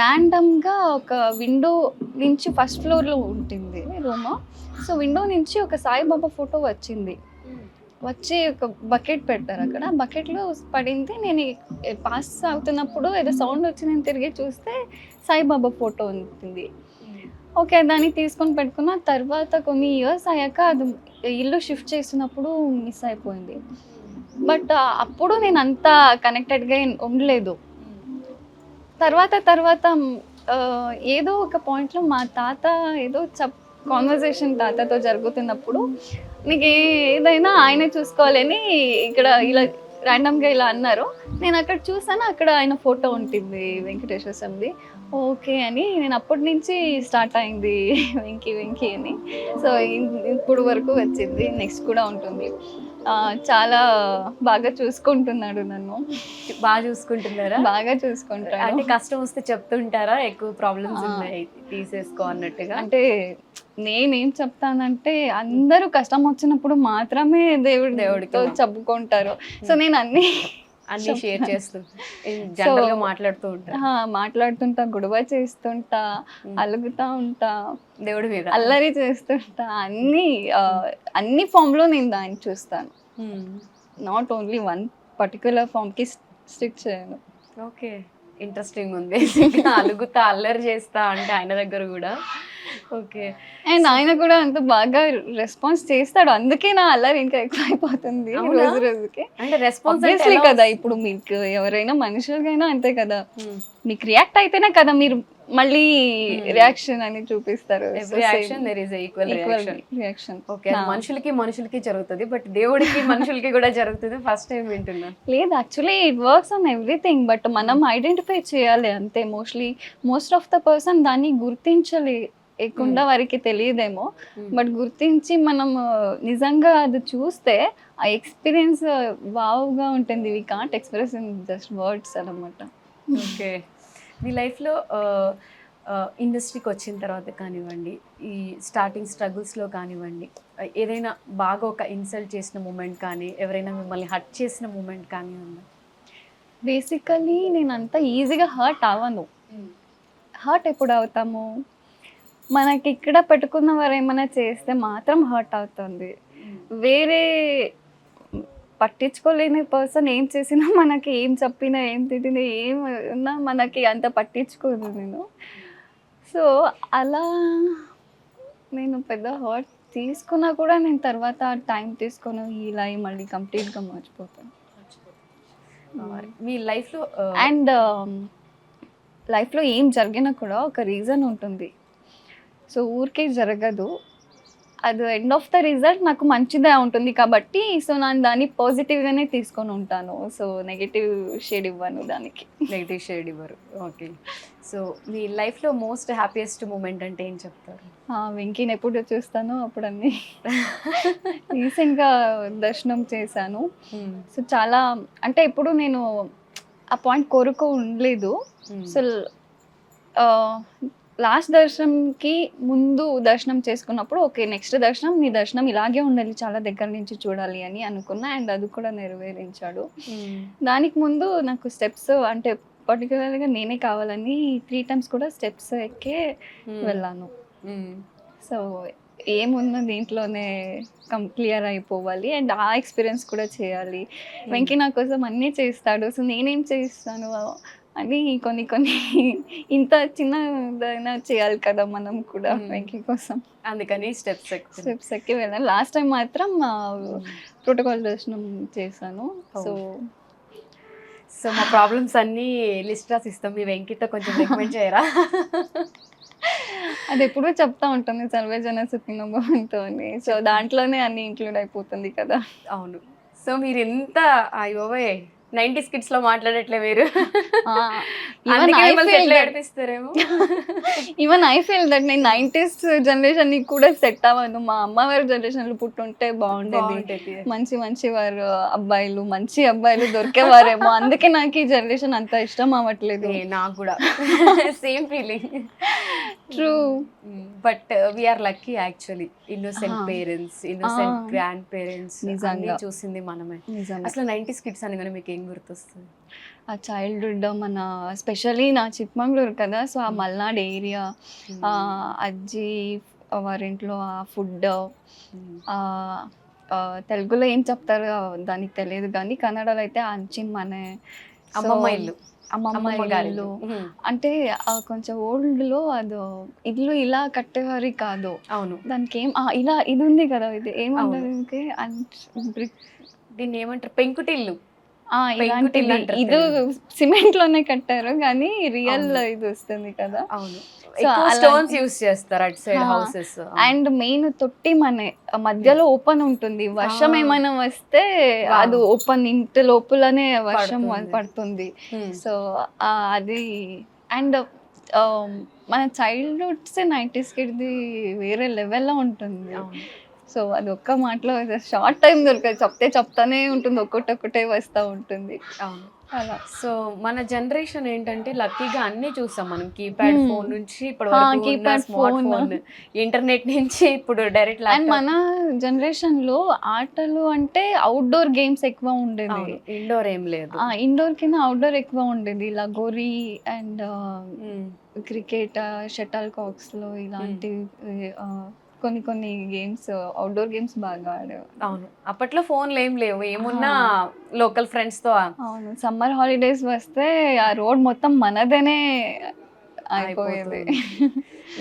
C: ర్యాండమ్గా ఒక విండో నుంచి ఫస్ట్ ఫ్లోర్లో ఉంటుంది రూమ్. సో విండో నుంచి ఒక సాయిబాబా ఫోటో వచ్చి ఒక బకెట్ పెట్టారు అక్కడ, బకెట్లో పడింది. నేను పాస్ అవుతున్నప్పుడు ఏదో సౌండ్ వచ్చి నేను తిరిగి చూస్తే సాయిబాబా ఫోటో ఉంటుంది. ఓకే, దాన్ని తీసుకొని పెట్టుకున్న. తర్వాత కొన్ని ఇయర్స్ అయ్యాక అది ఇల్లు షిఫ్ట్ చేసినప్పుడు మిస్ అయిపోయింది. బట్ అప్పుడు నేను అంత కనెక్టెడ్గా ఉండలేదు. తర్వాత ఏదో ఒక పాయింట్లో మా తాత ఏదో కాన్వర్జేషన్ తాతతో జరుగుతున్నప్పుడు నీకు ఏదైనా ఆయనే చూసుకోవాలని ఇక్కడ ఇలా ర్యాండమ్గా ఇలా అన్నారు. నేను అక్కడ చూసాను, అక్కడ ఆయన ఫోటో ఉంటుంది వెంకటేశ్వర స్వామిది. ఓకే అని నేను అప్పటి నుంచి స్టార్ట్ అయింది వెంకీ అని. సో ఇప్పుడు వరకు వచ్చింది, నెక్స్ట్ కూడా ఉంటుంది. చాలా బాగా చూసుకుంటున్నాడు నన్ను.
B: బాగా చూసుకుంటున్నారా?
C: బాగా చూసుకుంటాడు.
B: అంటే కష్టం వస్తే చెప్తుంటారా ఎక్కువ ప్రాబ్లమ్స్ ఉన్నాయి తీసేసుకో అన్నట్టుగా?
C: అంటే నేనేం చెప్తానంటే అందరూ కష్టం వచ్చినప్పుడు మాత్రమే దేవుడితో చెప్పుకుంటారు. సో నేను
B: అన్ని షేర్ చేస్తూ జనరల్ గా మాట్లాడుతూ ఉంటారు
C: మాట్లాడుతుంటా, గొడవ చేస్తుంటా, అలుగుతా ఉంటా,
B: దేవుడి మీద.
C: అల్లరి చేస్తుంటా, అన్ని ఫామ్ లో నేను దాన్ని చూస్తాను. Not only one particular form కి స్టిక్ చేయను.
B: ఓకే, ఇంట్రెస్టింగ్ ఉంది. అలుగుతా అల్లరి చేస్తా అంటే ఆయన దగ్గర కూడా. ఓకే,
C: అండ్ ఆయన కూడా అంత బాగా రెస్పాన్స్ చేస్తాడు, అందుకే నా అల్లరి ఇంకా ఎక్కువ అయిపోతుంది రోజు రోజుకి.
B: అంటే రెస్పాన్స్
C: కదా, ఇప్పుడు మీకు ఎవరైనా మనుషులకైనా అంతే కదా, మీకు రియాక్ట్ అయితేనే కదా మీరు మళ్ళీ రియాక్షన్ అని చూపిస్తారు.
B: Reaction there is equal reaction. Okay, మనుషులకి జరుగుతుంది, బట్ దేవుడికి మనుషులకి కూడా జరుగుతుంది. ఫస్ట్ టైం వింటున్నా.
C: లేదు, actually it works on everything, but మనం ఐడెంటిఫై చేయాలి అంతే. మోస్ట్ ఆఫ్ ద పర్సన్ దాన్ని గుర్తించలేకుండా వారికి తెలియదేమో, బట్ గుర్తించి మనం నిజంగా అది చూస్తే ఆ ఎక్స్పీరియన్స్ వావ్గా ఉంటుంది. We can't express in just words అన్నమాట.
B: ఓకే, మీ లైఫ్లో ఇండస్ట్రీకి వచ్చిన తర్వాత కానివ్వండి, ఈ స్టార్టింగ్ స్ట్రగుల్స్లో కానివ్వండి, ఏదైనా బాగా ఒక ఇన్సల్ట్ చేసిన మూమెంట్ కానీ, ఎవరైనా మిమ్మల్ని హర్ట్ చేసిన మూమెంట్ కానివ్వండి?
C: బేసికలీ నేను అంత ఈజీగా హర్ట్ అవ్వను. హర్ట్ ఎప్పుడు అవుతాము, మనకి ఇక్కడ పెట్టుకున్న వారు ఏమైనా చేస్తే మాత్రం హర్ట్ అవుతుంది. వేరే పట్టించుకోలేని పర్సన్ ఏం చేసినా, మనకి ఏం చెప్పినా, ఏం తిట్టినా, ఏం ఉన్నా మనకి అంత పట్టించుకోదు నేను. సో అలా నేను పెద్ద హర్ట్ తీసుకున్నా కూడా నేను తర్వాత టైం తీసుకొని ఇలా మళ్ళీ కంప్లీట్గా మర్చిపోతాను.
B: మీ లైఫ్లో
C: అండ్ లైఫ్లో ఏం జరిగినా కూడా ఒక రీజన్ ఉంటుంది. సో ఊరికే జరగదు, అది ఎండ్ ఆఫ్ ద రిజల్ట్ నాకు మంచిదే ఉంటుంది కాబట్టి, సో నేను దాన్ని పాజిటివ్గానే తీసుకొని ఉంటాను. సో నెగిటివ్ షేడ్ ఇవ్వను దానికి.
B: నెగిటివ్ షేడ్ ఇవ్వరు. ఓకే, సో మీ లైఫ్లో మోస్ట్ హ్యాపీయెస్ట్ మూమెంట్ అంటే ఏం చెప్తారు?
C: వెంకీని ఎప్పుడు చూస్తానో అప్పుడు అన్నీ. రీసెంట్గా దర్శనం చేశాను. సో చాలా అంటే ఎప్పుడు నేను ఆ పాయింట్ కోరుకో ఉండలేదు. సో లాస్ట్ దర్శనంకి ముందు దర్శనం చేసుకున్నప్పుడు ఓకే, నెక్స్ట్ దర్శనం నీ దర్శనం ఇలాగే ఉండాలి, చాలా దగ్గర నుంచి చూడాలి అని అనుకున్నా. అండ్ అది కూడా నెరవేరించాడు. దానికి ముందు నాకు స్టెప్స్ అంటే పర్టికులర్గా నేనే కావాలని 3 times కూడా స్టెప్స్ ఎక్కే వెళ్ళాను. సో ఏమున్నా దీంట్లోనే క్లియర్ అయిపోవాలి అండ్ ఆ ఎక్స్పీరియన్స్ కూడా చేయాలి. వెంకీ నా కోసం అన్నీ చేస్తాడు, సో నేనేం చేస్తాను అని కొన్ని ఇంత చిన్నదైనా చేయాలి కదా మనం కూడా వెంకీ కోసం.
B: అందుకని స్టెప్స్
C: ఎక్కి వెళ్ళాను. లాస్ట్ టైం మాత్రం ప్రోటోకాల్ దర్శనం చేశాను.
B: సో మా ప్రాబ్లమ్స్ అన్నీ లిస్ట్ రాసి ఇస్తాం, మీ వెంకీతో కొంచెం రికమెండ్ చేయరా?
C: అది ఎప్పుడూ చెప్తా ఉంటుంది, సర్వేజన సుఖినో భవంతు అని. సో దాంట్లోనే అన్ని ఇంక్లూడ్ అయిపోతుంది కదా.
B: అవును. సో మీరు ఎంత 90s kids లో మాట్లాడట్లే మీరు.
C: ఈవెన్ ఐ ఫీల్ దట్ నేను 90s జనరేషన్ ని కూడా సెట్ అవ్వను. మా అమ్మ వారి జనరేషన్ లో పుట్టుంటే బాగుండేది. మంచి వారు అబ్బాయిలు, మంచి అబ్బాయిలు దొరికేవారేమో, అందుకే నాకు ఈ జనరేషన్ అంత ఇష్టం అవ్వట్లేదు.
B: నాకు కూడా same feeling.
C: True,
B: but we are lucky actually. Innocent parents, innocent grandparents చూసింది మనమే. అసలు 90s kids అనగానే మీకు ఏం గుర్తొస్తుంది?
C: ఆ చైల్డ్హుడ్ మన స్పెషల్లీ నా చిక్మంగళూరు కదా, సో ఆ మల్నాడ్ ఏరియా, అజ్జి వారింట్లో ఆ ఫుడ్, తెలుగులో ఏం చెప్తారో దానికి తెలియదు కానీ కన్నడలో అయితే అంచిమ్మనే
B: అమ్మమ్మ ఇల్లు,
C: అమ్మమ్మ ఇల్లు అంటే కొంచెం ఓల్డ్ లో అది ఇల్లు ఇలా కట్టేవారి కాదు.
B: అవును,
C: దానికి ఏం ఇలా ఇది ఉంది కదా, ఇది ఏమంటారు
B: దీన్ని ఏమంటారు, పెంకుటిల్లు.
C: ఇది సిమెంట్ లోనే కట్టారు కానీ రియల్ ఇది వస్తుంది కదా.
B: అవును, స్టోన్స్ యూస్ చేస్తారు అటు సైడ్ హౌసెస్.
C: అండ్ మెయిన్ తొట్టి మన మధ్యలో ఓపెన్ ఉంటుంది, వర్షం ఏమైనా వస్తే అది ఓపెన్ ఇంటి లోపలనే వర్షం పడుతుంది. సో అది అండ్ మన చైల్డ్హుడ్స్ 90s కిడ్ది వేరే లెవెల్లో ఉంటుంది. సో అది ఒక్క మాటలో షార్ట్ టైం దొరకదు, చెప్తానే ఉంటుంది, ఒక్కటే వస్తూ ఉంటుంది.
B: అవును,
C: అలా
B: సో మన జనరేషన్ ఏంటంటే లక్కీగా అన్ని చూసాం మనం, కీప్యాడ్
C: Hmm.
B: ఫోన్ నుంచి ఇప్పుడు వరకు
C: keypad
B: smart
C: phone.
B: Phone, internet నుంచి ఇప్పుడు డైరెక్ట్
C: అండ్ మన జనరేషన్ లో ఆటలు అంటే అవుట్డోర్ గేమ్స్ ఎక్కువ ఉండేది.
B: ఇండోర్ ఏం లేదు.
C: ఇండోర్ కింద అవుట్డోర్ ఎక్కువ ఉండేది. లగోరీ and
B: Hmm.
C: Cricket, shuttle cocks లో ఇలాంటి కొన్ని కొన్ని గేమ్స్, అవుట్డోర్ గేమ్స్ బాగా ఆడేవారు.
B: అవును, అప్పట్లో ఫోన్లు ఏం లేవు, ఏమున్నా లోకల్ ఫ్రెండ్స్ తో
C: అవును, సమ్మర్ హాలిడేస్ వస్తే ఆ రోడ్ మొత్తం మనదనే అయిపోయేది.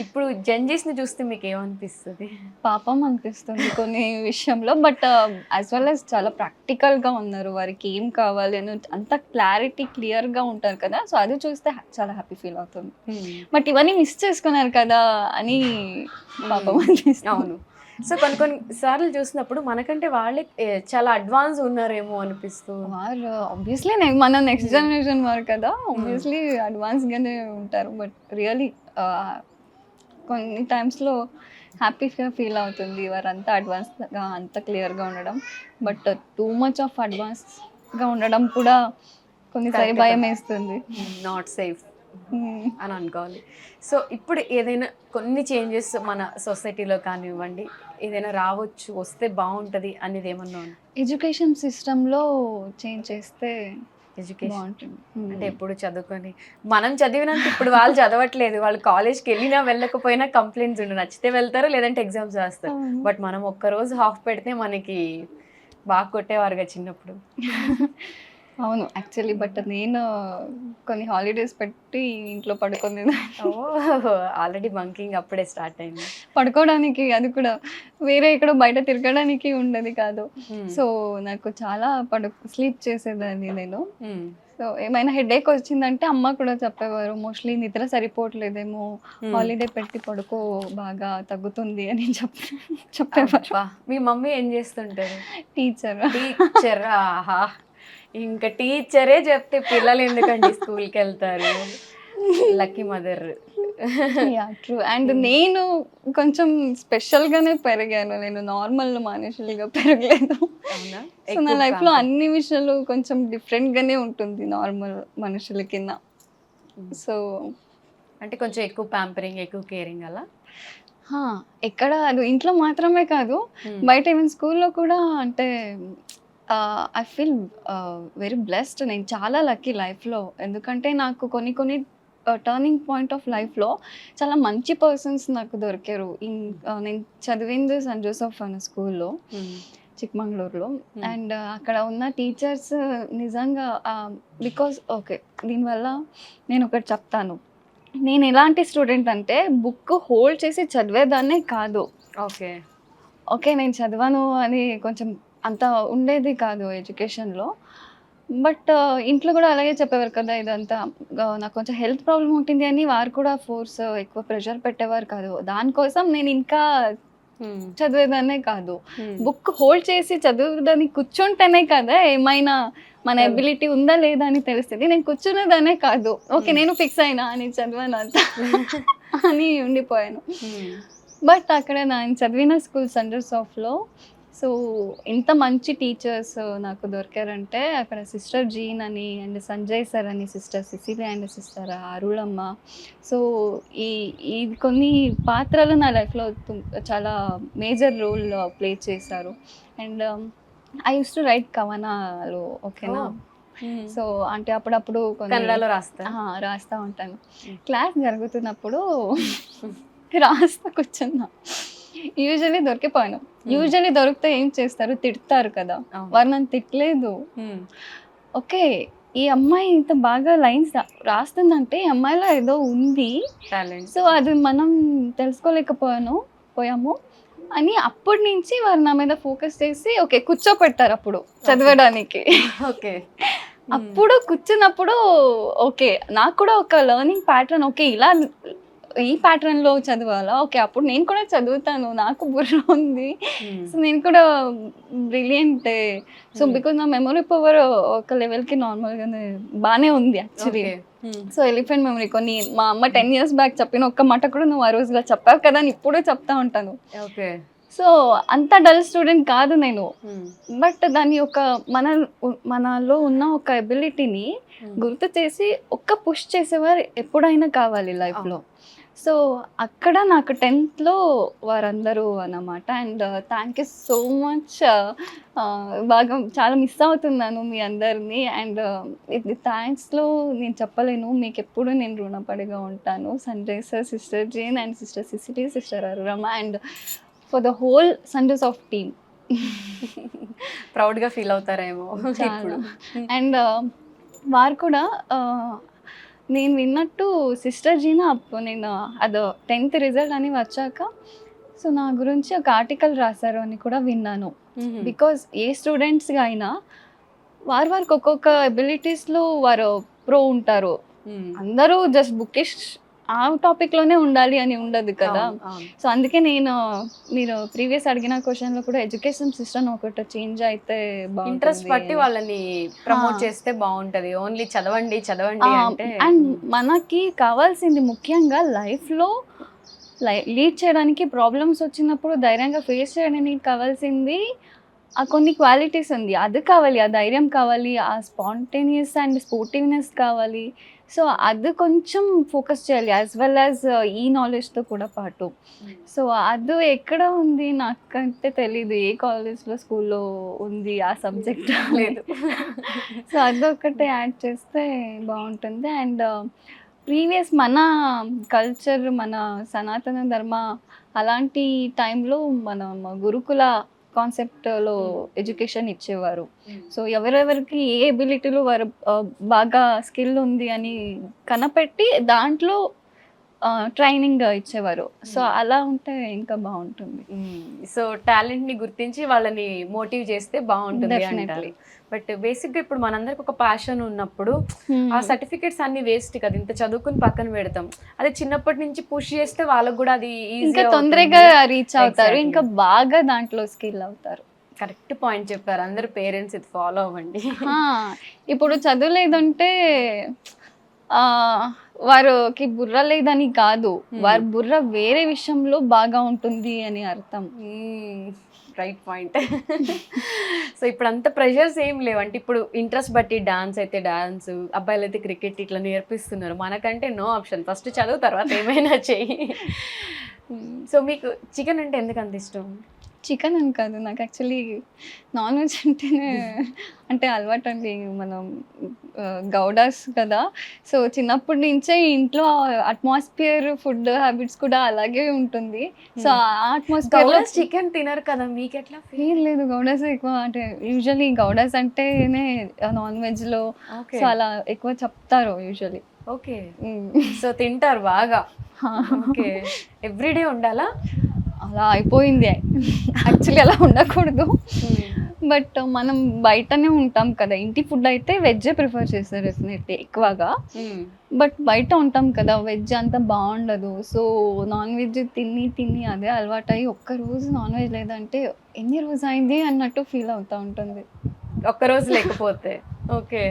B: ఇప్పుడు జంజీస్ ని చూస్తే మీకు ఏమనిపిస్తుంది?
C: పాపం అనిపిస్తుంది కొన్ని విషయంలో, బట్ యాజ్ వెల్ యాజ్ చాలా ప్రాక్టికల్ గా ఉన్నారు. వారికి ఏం కావాలి అని అంత క్లారిటీ క్లియర్ గా ఉంటారు కదా, సో అది చూస్తే చాలా హ్యాపీ ఫీల్ అవుతుంది. బట్ ఇవన్నీ మిస్ చేసుకున్నారు కదా అని పాపం అనిపిస్తుంది.
B: అవును. సో కొన్ని సార్లు చూసినప్పుడు మనకంటే వాళ్ళే చాలా అడ్వాన్స్ ఉన్నారేమో అనిపిస్తూ.
C: వారు ఆబ్వియస్లీ మన నెక్స్ట్ జనరేషన్ వారు కదా, ఆబ్వియస్లీ అడ్వాన్స్ గానే ఉంటారు. బట్ రియలీ కొన్ని టైమ్స్లో హ్యాపీగా ఫీల్ అవుతుంది వారు అంత అడ్వాన్స్గా అంత క్లియర్గా ఉండడం. బట్ టూ మచ్ ఆఫ్ అడ్వాన్స్గా ఉండడం కూడా కొన్నిసారి భయం వేస్తుంది.
B: నాట్ సేఫ్ అని అనుకోవాలి. సో ఇప్పుడు ఏదైనా కొన్ని చేంజెస్ మన సొసైటీలో కానివ్వండి, ఏదైనా రావచ్చు, వస్తే బాగుంటుంది అనేది ఏమన్నా ఉందా?
C: ఎడ్యుకేషన్ సిస్టంలో చేంజ్ చేస్తే
B: ఎడ్యుకేషన్
C: బాగుంటుంది.
B: అంటే ఎప్పుడు చదువుకొని మనం చదివినంత ఇప్పుడు వాళ్ళు చదవట్లేదు. వాళ్ళు కాలేజ్కి వెళ్ళినా వెళ్ళకపోయినా కంప్లైంట్స్ ఉండు, నచ్చితే వెళ్తారు లేదంటే ఎగ్జామ్స్ రాస్తారు. బట్ మనం ఒక్కరోజు హాఫ్ పెడితే మనకి బాగా కొట్టేవారుగా చిన్నప్పుడు.
C: అవును యాక్చువల్లీ, బట్ నేను కొన్ని హాలిడేస్ పెట్టి ఇంట్లో పడుకుంది.
B: ఆల్రెడీ బంకింగ్ అప్పుడే స్టార్ట్ అయింది.
C: పడుకోవడానికి, అది కూడా వేరే ఎక్కడో బయట తిరగడానికి ఉండదు కాదు. సో నాకు చాలా స్లీప్ చేసేదాన్ని నేను. సో ఏమైనా హెడేక్ వచ్చిందంటే అమ్మ కూడా చెప్పేవారు, మోస్ట్లీ నిద్ర సరిపోవట్లేదేమో, హాలిడే పెట్టి పడుకో బాగా తగ్గుతుంది అని చెప్పేవారు.
B: మీ మమ్మీ ఏం చేస్తుంటారు?
C: టీచర్.
B: టీచర్. ఆహా, ఇంకా టీచరే చెప్తే పిల్లలు ఎందుకండి స్కూల్కి వెళ్తారు? Lucky mother.
C: ట్రూ. అండ్ నేను కొంచెం స్పెషల్గానే పెరిగాను, నేను నార్మల్ మనుషులుగా పెరగలేదు. సో నా లైఫ్లో అన్ని విషయాలు కొంచెం డిఫరెంట్గానే ఉంటుంది నార్మల్ మనుషుల కింద. సో
B: అంటే కొంచెం ఎక్కువ ప్యాంపరింగ్, ఎక్కువ కేరింగ్ అలా.
C: ఎక్కడ అది ఇంట్లో మాత్రమే కాదు, బయట ఈవెన్ స్కూల్లో కూడా. అంటే ఐ ఫీల్ వెరీ బ్లెస్డ్. నేను చాలా లక్కీ లైఫ్లో, ఎందుకంటే నాకు కొన్ని టర్నింగ్ పాయింట్ ఆఫ్ లైఫ్లో చాలా మంచి పర్సన్స్ నాకు దొరికారు. నేను చదివింది సెయింట్ జోసెఫ్ అనే స్కూల్లో చిక్మంగళూరులో. అండ్ అక్కడ ఉన్న టీచర్స్ నిజంగా బికాస్ ఓకే, దీనివల్ల నేను ఒకటి చెప్తాను. నేను ఎలాంటి స్టూడెంట్ అంటే బుక్ హోల్డ్ చేసి చదివేదాన్నే కాదు. ఓకే నేను చదివాను అని కొంచెం అంత ఉండేది కాదు ఎడ్యుకేషన్లో. బట్ ఇంట్లో కూడా అలాగే చెప్పేవారు కదా, ఇదంతా నాకు కొంచెం హెల్త్ ప్రాబ్లం ఉంటుంది అని వారు కూడా ఎక్కువ ప్రెషర్ పెట్టేవారు కాదు. దానికోసం నేను ఇంకా చదివేదాన్నే కాదు. బుక్ హోల్డ్ చేసి చదివేదాన్ని కూర్చుంటేనే కదా ఏమైనా మన ఎబిలిటీ ఉందా లేదా అని తెలుస్తుంది. నేను కూర్చునేదానే కాదు, ఓకే నేను ఫిక్స్ అయినా అని చదివాను అంత అని ఉండిపోయాను. బట్ అక్కడ నేను చదివిన స్కూల్ సెయింట్ జోసెఫ్లో సో ఇంత మంచి టీచర్స్ నాకు దొరికారంటే, అక్కడ సిస్టర్ జీన్ అని అండ్ సంజయ్ సార్ అని, sister Cecilia and sister Arulamma. So ఈ కొన్ని పాత్రలు నా లైఫ్లో చాలా మేజర్ రోల్ ప్లే చేశారు. And I use to write కవనాలు, ఓకేనా. సో అంటే అప్పుడప్పుడు
B: కన్నడలో
C: రాస్తా ఉంటాను. క్లాస్ జరుగుతున్నప్పుడు రాస్తా కూర్చున్నా. యూజువల్లీ దొరికిపోయాను. యూజువల్లీ దొరికితే ఏం చేస్తారు, తిడతారు కదా. వారు నన్ను తిట్టలేదు. ఓకే ఈ అమ్మాయి ఇంత బాగా లైన్స్ రాస్తుందంటే ఈ అమ్మాయిలో ఏదో ఉంది, సో అది మనం తెలుసుకోలేకపోయాము అని అప్పటి నుంచి వారు నా మీద ఫోకస్ చేసి ఓకే కూర్చోపెట్టారు అప్పుడు చదవడానికి.
B: ఓకే
C: అప్పుడు కూర్చున్నప్పుడు ఓకే నాకు కూడా ఒక లెర్నింగ్ ప్యాటర్న్, ఓకే ఇలా ఈ ప్యాటర్న్లో చదవాలా, ఓకే అప్పుడు నేను కూడా చదువుతాను, నాకు బుర్ర ఉంది, సో నేను కూడా బ్రిలియంటే. సో బికాజ్ నా మెమరీ పవర్ ఒక లెవెల్కి నార్మల్గానే బాగానే ఉంది యాక్చువల్లీ. సో ఎలిఫెంట్ మెమరీ కొన్ని మా అమ్మ 10 years బ్యాక్ చెప్పిన ఒక్క మాట కూడా నువ్వు ఆ రోజులో చెప్పావు కదా అని ఇప్పుడు చెప్తా ఉంటాను.
B: ఓకే
C: సో అంత డల్ స్టూడెంట్ కాదు నేను, బట్ దాని యొక్క మనలో ఉన్న ఒక ఎబిలిటీని గుర్తు చేసి ఒక్క పుష్ చేసేవారు ఎప్పుడైనా కావాలి లైఫ్లో. సో అక్కడ నాకు 10th వారందరూ అన్నమాట. And thank you so much. బాగా చాలా మిస్ అవుతున్నాను మీ అందరినీ. అండ్ ఇది థ్యాంక్స్లో నేను చెప్పలేను, మీకు ఎప్పుడు నేను రుణపడిగా ఉంటాను. Sanjay sir, sister Jane and sister Cecily, sister Arulamma and for the whole Sundays of team.
B: ప్రౌడ్గా ఫీల్ అవుతారేమో ఇప్పుడు.
C: అండ్ వారు కూడా నేను విన్నట్టు సిస్టర్ జీనా అప్పుడు నేను అది 10th రిజల్ట్ అని వచ్చాక సో నా గురించి ఒక ఆర్టికల్ రాశారు అని కూడా విన్నాను. బికాజ్ ఏ స్టూడెంట్స్గా అయినా వారికి ఒక్కొక్క ఎబిలిటీస్లో వారు ప్రో ఉంటారు. అందరూ జస్ట్ బుకిష్ ఆ టాపిక్లోనే ఉండాలి అని ఉండదు కదా. సో అందుకే మీరు ప్రీవియస్ అడిగిన క్వశ్చన్లో కూడా ఎడ్యుకేషన్ సిస్టమ్ ఒకటి చేంజ్ అయితే
B: ఇంట్రెస్ట్ బట్టి వాళ్ళని ప్రమోట్ చేస్తే బాగుంటది. ఓన్లీ చదవండి అంటే.
C: అండ్ మనకి కావాల్సింది ముఖ్యంగా లైఫ్లో లీడ్ చేయడానికి ప్రాబ్లమ్స్ వచ్చినప్పుడు ధైర్యంగా ఫేస్ చేయడానికి కావాల్సింది ఆ కొన్ని క్వాలిటీస్ ఉంది. అది కావాలి, ఆ ధైర్యం కావాలి, ఆ స్పాంటేనియస్ అండ్ స్పోర్టివ్నెస్ కావాలి. సో అది కొంచెం ఫోకస్ చేయాలి యాజ్ వెల్ యాజ్ ఈ నాలెడ్జ్తో కూడా పాటు. సో అది ఎక్కడ ఉంది నాకంటే తెలీదు, ఏ కాలేజ్లో స్కూల్లో ఉంది ఆ సబ్జెక్ట్ లేదు. సో అదొకటి యాడ్ చేస్తే బాగుంటుంది. అండ్ ప్రీవియస్ మన కల్చర్, మన సనాతన ధర్మ అలాంటి టైంలో మన గురుకుల కాన్సెప్ట్లో ఎడ్యుకేషన్ ఇచ్చేవారు. సో ఎవరెవరికి ఏ ఎబిలిటీలో వారు బాగా స్కిల్ ఉంది అని కనపెట్టి దాంట్లో ట్రైనింగ్ ఇచ్చేవారు. సో అలా ఉంటే ఇంకా బాగుంటుంది.
B: సో టాలెంట్ని గుర్తించి వాళ్ళని మోటివ్ చేస్తే బాగుంటుంది అంటారు. బట్ బేసిక్గా ఇప్పుడు మనందరికి ఒక ప్యాషన్ ఉన్నప్పుడు ఆ సర్టిఫికేట్స్ అన్ని వేస్ట్ కదా, ఇంత చదువుకుని పక్కన పెడతాం. అదే చిన్నప్పటి నుంచి పుష్ చేస్తే వాళ్ళకు కూడా అది
C: ఇంకా తొందరగా రీచ్ అవుతారు, ఇంకా బాగా దాంట్లో స్కిల్ అవుతారు.
B: కరెక్ట్ పాయింట్ చెప్పారు. అందరు పేరెంట్స్ ఇది ఫాలో అవ్వండి.
C: ఇప్పుడు చదువులేదంటే వారికి బుర్ర లేదని కాదు, వారి బుర్ర వేరే విషయంలో బాగా ఉంటుంది అని అర్థం.
B: Right point. సో ఇప్పుడు అంత ప్రెషర్స్ ఏం లేవంటే ఇప్పుడు ఇంట్రెస్ట్ బట్టి డాన్స్ అయితే డాన్స్, అబ్బాయిలు అయితే క్రికెట్ ఇట్లా నేర్పిస్తున్నారు. మనకంటే నో ఆప్షన్, ఫస్ట్ చదువు తర్వాత ఏమైనా చెయ్యి. సో మీకు చికెన్ అంటే ఎందుకు అంత ఇష్టం?
C: చికెన్ అని కాదు, నాకు యాక్చువల్లీ నాన్ వెజ్ అంటేనే అంటే అలవాటు అండి. మనం గౌడాస్ కదా, సో చిన్నప్పటి నుంచే ఇంట్లో అట్మాస్ఫియర్, ఫుడ్ హ్యాబిట్స్ కూడా అలాగే ఉంటుంది. సో ఆ అట్మాస్ఫియర్లో
B: చికెన్ తినరు కదా, మీకు ఎట్లా
C: ఫీల్ లేదు? గౌడాస్ ఎక్కువ అంటే యూజువలీ గౌడాస్ అంటేనే నాన్ వెజ్లో సో అలా ఎక్కువ చెప్తారు యూజువలీ.
B: ఓకే, సో తింటారు బాగా. ఓకే, ఎవ్రీడే ఉండాలా?
C: అలా అయిపోయింది. యాక్చువల్లీ అలా ఉండకూడదు, బట్ మనం బయటనే ఉంటాం కదా. ఇంటి ఫుడ్ అయితే వెజ్ ప్రిఫర్ చేస్తారు డెఫినెట్లీ ఎక్కువగా, బట్ బయట ఉంటాం కదా, వెజ్ అంత బాగుండదు. సో నాన్ వెజ్ తిని అదే అలవాటు అయ్యి ఒక్కరోజు నాన్ వెజ్ లేదంటే ఎన్ని రోజు అయింది అన్నట్టు ఫీల్ అవుతూ ఉంటుంది.
B: ఒక్కరోజు లేకపోతే ఓకే,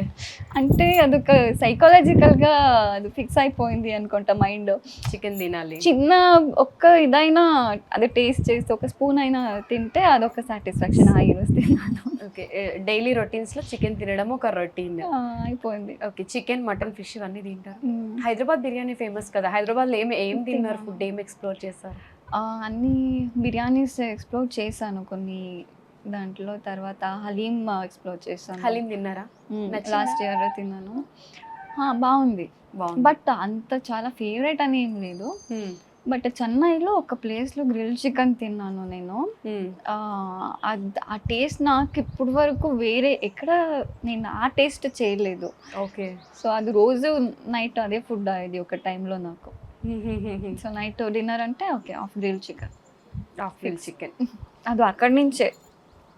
C: అంటే అదొక సైకాలజికల్గా అది ఫిక్స్ అయిపోయింది అనుకుంటా మైండ్.
B: చికెన్ తినాలి,
C: చిన్న ఒక్క ఇదైనా అది టేస్ట్ చేసి ఒక స్పూన్ అయినా తింటే అదొక సాటిస్ఫాక్షన్. ఈరోజు తిన్నాను.
B: ఓకే, డైలీ రొటీన్స్లో చికెన్ తినడం ఒక రొటీన్
C: అయిపోయింది.
B: ఓకే, చికెన్, మటన్, ఫిష్ ఇవన్నీ తింటారు. హైదరాబాద్ బిర్యానీ ఫేమస్ కదా, హైదరాబాద్లో ఏం తిన్నారు? ఫుడ్ ఏం ఎక్స్ప్లోర్ చేస్తారు?
C: అన్ని బిర్యానీస్ ఎక్స్ప్లోర్ చేశాను కొన్ని దాంట్లో. తర్వాత హలీం ఎక్స్ప్లోర్ చేశాను.
B: హలీం తిన్నారా?
C: లాస్ట్ ఇయర్ తిన్నాను, బాగుంది. బట్ అంత చాలా ఫేవరెట్ అని ఏం లేదు. బట్ చెన్నైలో ఒక ప్లేస్లో గ్రిల్ చికెన్ తిన్నాను నేను. ఆ టేస్ట్ నాకు ఇప్పుడు వరకు వేరే ఎక్కడ నేను ఆ టేస్ట్ చేయలేదు.
B: ఓకే,
C: సో అది రోజు నైట్ అదే ఫుడ్ అయ్యేది ఒక టైంలో నాకు. సో నైట్ డిన్నర్ అంటే ఓకే ఆఫ్ గ్రిల్ చికెన్. అది అక్కడి నుంచే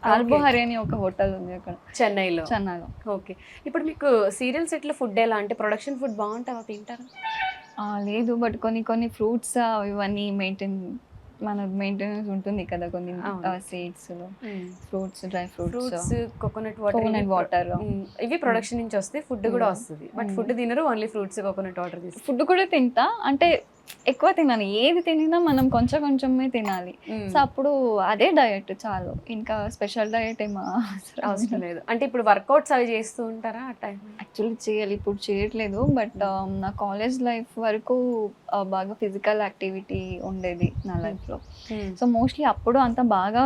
C: ఆల్బోహరి అని ఒక హోటల్ ఉంది అక్కడ చెన్నైలో.
B: ఓకే, ఇప్పుడు మీకు సీరియల్స్ ఎట్లా ఫుడ్ ఎలా అంటే ప్రొడక్షన్ ఫుడ్ బాగుంటుందా, తింటారా?
C: లేదు, బట్ కొన్ని ఫ్రూట్స్ ఇవన్నీ మెయింటెనెన్స్ ఉంటుంది కదా, కొన్ని seeds, fruits, dry fruits,
B: coconut
C: water
B: ఇవి ప్రొడక్షన్ నుంచి వస్తాయి. ఫుడ్ కూడా వస్తుంది, బట్ ఫుడ్ తినరు, only fruits, coconut water.
C: Food కూడా తింటా, అంటే ఎక్కువ తినాలి. ఏది తినినా మనం కొంచెం కొంచెమే తినాలి. సో అప్పుడు అదే డయట్ చాలు, ఇంకా స్పెషల్ డయట్ ఏమో
B: అవసరం లేదు. అంటే ఇప్పుడు వర్కౌట్స్ అవి చేస్తూ ఉంటారా ఆ టైం?
C: యాక్చువల్లీ చేయాలి, ఇప్పుడు చేయట్లేదు. బట్ నా కాలేజ్ లైఫ్ వరకు బాగా ఫిజికల్ యాక్టివిటీ ఉండేది నా లైఫ్లో. సో మోస్ట్లీ అప్పుడు అంత బాగా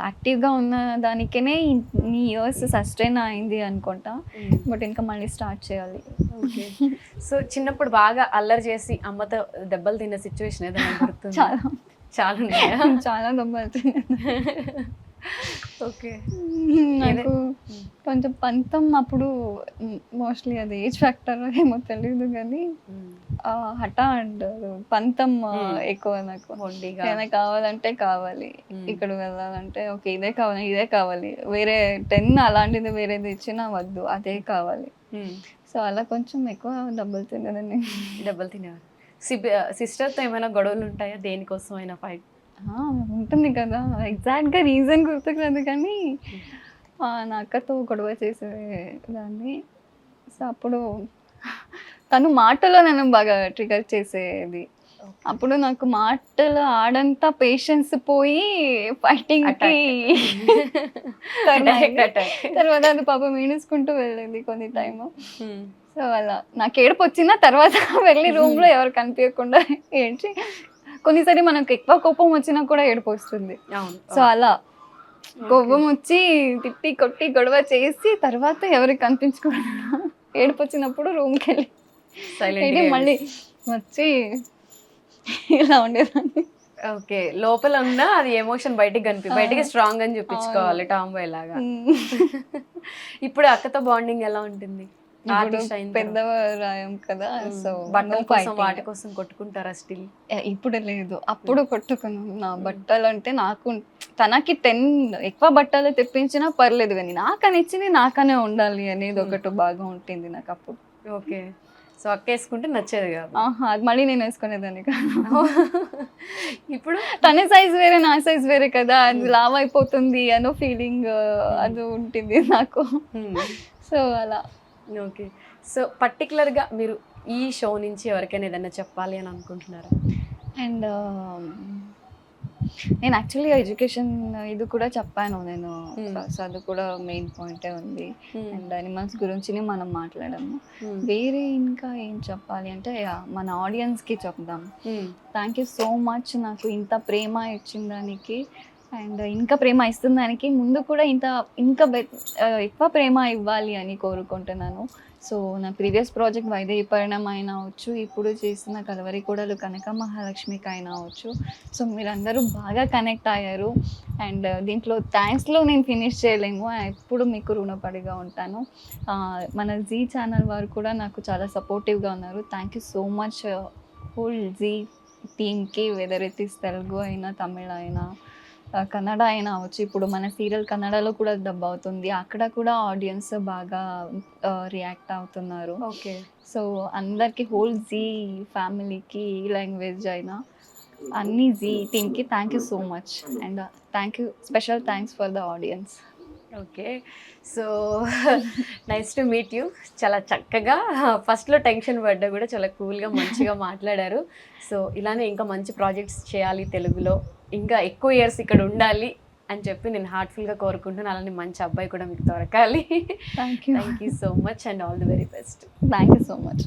C: యాక్టివ్గా ఉన్న దానికనే ఇన్ని ఇయర్స్ సస్టైన్ అయింది అనుకుంటా. బట్ ఇంకా మళ్ళీ స్టార్ట్ చేయాలి.
B: ఓకే. సో చిన్నప్పుడు బాగా అల్లరి చేసి అమ్మతో దెబ్బలు తిన్న సిచ్యువేషన్ ఏదైనా గుర్తుందా?
C: చాలా
B: చాలా ఉన్నాయా?
C: చాలా దెబ్బలు తిన్నాను.
B: ఓకే.
C: నాకు కొంచెం పంతం అప్పుడు మోస్ట్లీ అది ఏజ్ ఫ్యాక్టర్ ఏమో తెలియదు కానీ హఠ అంటారు, పంతం ఎక్కువ నాకు.
B: మొండిగా
C: ఏమైనా కావాలంటే కావాలి, ఇక్కడ వెళ్ళాలంటే ఓకే ఇదే కావాలి ఇదే కావాలి, వేరే 10 అలాంటిది వేరేది ఇచ్చినా వద్దు అదే కావాలి. సో అలా కొంచెం ఎక్కువ డబ్బులు తిన్నదని.
B: దెబ్బలు తినేవారు. సిస్టర్తో ఏమైనా గొడవలు ఉంటాయా? దేనికోసం అయినా ఫైట్?
C: ఉంటుంది కదా, ఎగ్జాక్ట్గా రీజన్ గుర్తుకురాదు కానీ నా అక్కతో గొడవ చేసేదాన్ని. సో అప్పుడు తను మాటలో నన్ను బాగా ట్రిగర్ చేసేది. అప్పుడు నాకు మాటలు ఆడంతా పేషెన్స్ పోయి ఫైటింగ్కి తర్వాత అది పాపం ఏడుచుకుంటూ వెళ్ళేది కొన్ని టైము. సో అలా నాకు ఏడుపు వచ్చిన తర్వాత వెళ్ళి రూమ్లో ఎవరు కనిపించకుండా ఏడ్చి, కొన్నిసారి మనకు ఎక్కువ కోపం వచ్చినా కూడా ఏడుపు వస్తుంది. సో అలా కోపం వచ్చి తిట్టి కొట్టి గొడవ చేసి తర్వాత ఎవరికి కనిపించకుండా ఏడుపు వచ్చినప్పుడు రూమ్కి వెళ్ళి మళ్ళీ వచ్చి ఇలా ఉండేదాన్ని.
B: ఓకే. లోపల ఉన్న అది ఎమోషన్ బయటికి స్ట్రాంగ్ అని చూపించుకోవాలి టామ్ బాయ్ లాగా. ఇప్పుడు అక్కతో బాండింగ్ ఎలా ఉంటుంది?
C: పెద్దవారాయం కదా, సో
B: బట్టల కోసం వాటి కోసం కొట్టుకుంటారా స్టిల్?
C: ఇప్పుడు లేదు, అప్పుడు కొట్టుకున్నాను. నా బట్టలు అంటే నాకు తనకి 10 ఎక్కువ బట్టలు తెప్పించినా పర్లేదు కానీ నాకు నచ్చింది నాకనే ఉండాలి అనేది ఒకటి బాగా ఉంటుంది నాకు అప్పుడు.
B: ఓకే. సో అక్క వేసుకుంటే నచ్చేది కాదు?
C: అది మళ్ళీ నేను వేసుకునేదాన్ని కాదు.
B: ఇప్పుడు
C: తన సైజ్ వేరే నా సైజ్ వేరే కదా, అది లావ్ అయిపోతుంది అనో ఫీలింగ్ అది ఉంటుంది నాకు. సో అలా.
B: ఓకే. సో పర్టికులర్గా మీరు ఈ షో నుంచి ఎవరికైనా ఏదైనా చెప్పాలి అని అనుకుంటున్నారా?
C: అండ్ నేను యాక్చువల్లీ ఎడ్యుకేషన్ ఇది కూడా చెప్పాను నేను. సో అది కూడా మెయిన్ పాయింటే ఉంది. అండ్ అనిమల్స్ గురించి మనం మాట్లాడాము. వేరే ఇంకా ఏం చెప్పాలి అంటే మన ఆడియన్స్కి చెప్దాం, థ్యాంక్ యూ సో మచ్ నాకు ఇంత ప్రేమ ఇచ్చిన దానికి అండ్ ఇంకా ప్రేమ ఇస్తున్న దానికి. ముందు కూడా ఇంకా ఎక్కువ ప్రేమ ఇవ్వాలి అని కోరుకుంటున్నాను. సో నా ప్రీవియస్ ప్రాజెక్ట్ వైదేహి పరిణయం అయినా అవచ్చు, ఇప్పుడు చేసిన కలవరి కూడలు కనక మహాలక్ష్మికి అయినా అవచ్చు. సో మీరందరూ బాగా కనెక్ట్ అయ్యారు అండ్ దీంట్లో థ్యాంక్స్లో నేను ఫినిష్ చేయలేము, ఎప్పుడు మీకు రుణపడిగా ఉంటాను. మన జీ ఛానల్ వారు కూడా నాకు చాలా సపోర్టివ్గా ఉన్నారు. Thank you so much whole Zee టీమ్కి, వెదర్ ఇట్ ఈస్ తెలుగు అయినా తమిళ అయినా కన్నడ అయినా అవచ్చు. ఇప్పుడు మన సీరియల్ కన్నడలో కూడా డబ్ అవుతుంది, అక్కడ కూడా ఆడియన్స్ బాగా రియాక్ట్ అవుతున్నారు.
B: ఓకే.
C: సో అందరికీ హోల్ జీ ఫ్యామిలీకి ఈ లాంగ్వేజ్ అయినా అన్ని జీ టీమ్కి thank you so much and special thanks for the audience.
B: Okay. So nice to meet you. చాలా చక్కగా ఫస్ట్లో టెన్షన్ పడ్డా కూడా చాలా కూల్గా మంచిగా మాట్లాడారు. సో ఇలానే ఇంకా మంచి ప్రాజెక్ట్స్ చేయాలి తెలుగులో, ఇంకా ఎక్కువ ఇయర్స్ ఇక్కడ ఉండాలి అని చెప్పి నేను హార్ట్ఫుల్గా కోరుకుంటున్నాను. అలానే మంచి అబ్బాయి కూడా మీకు దొరకాలి.
C: Thank you
B: so much and all the very best.
C: Thank you so much.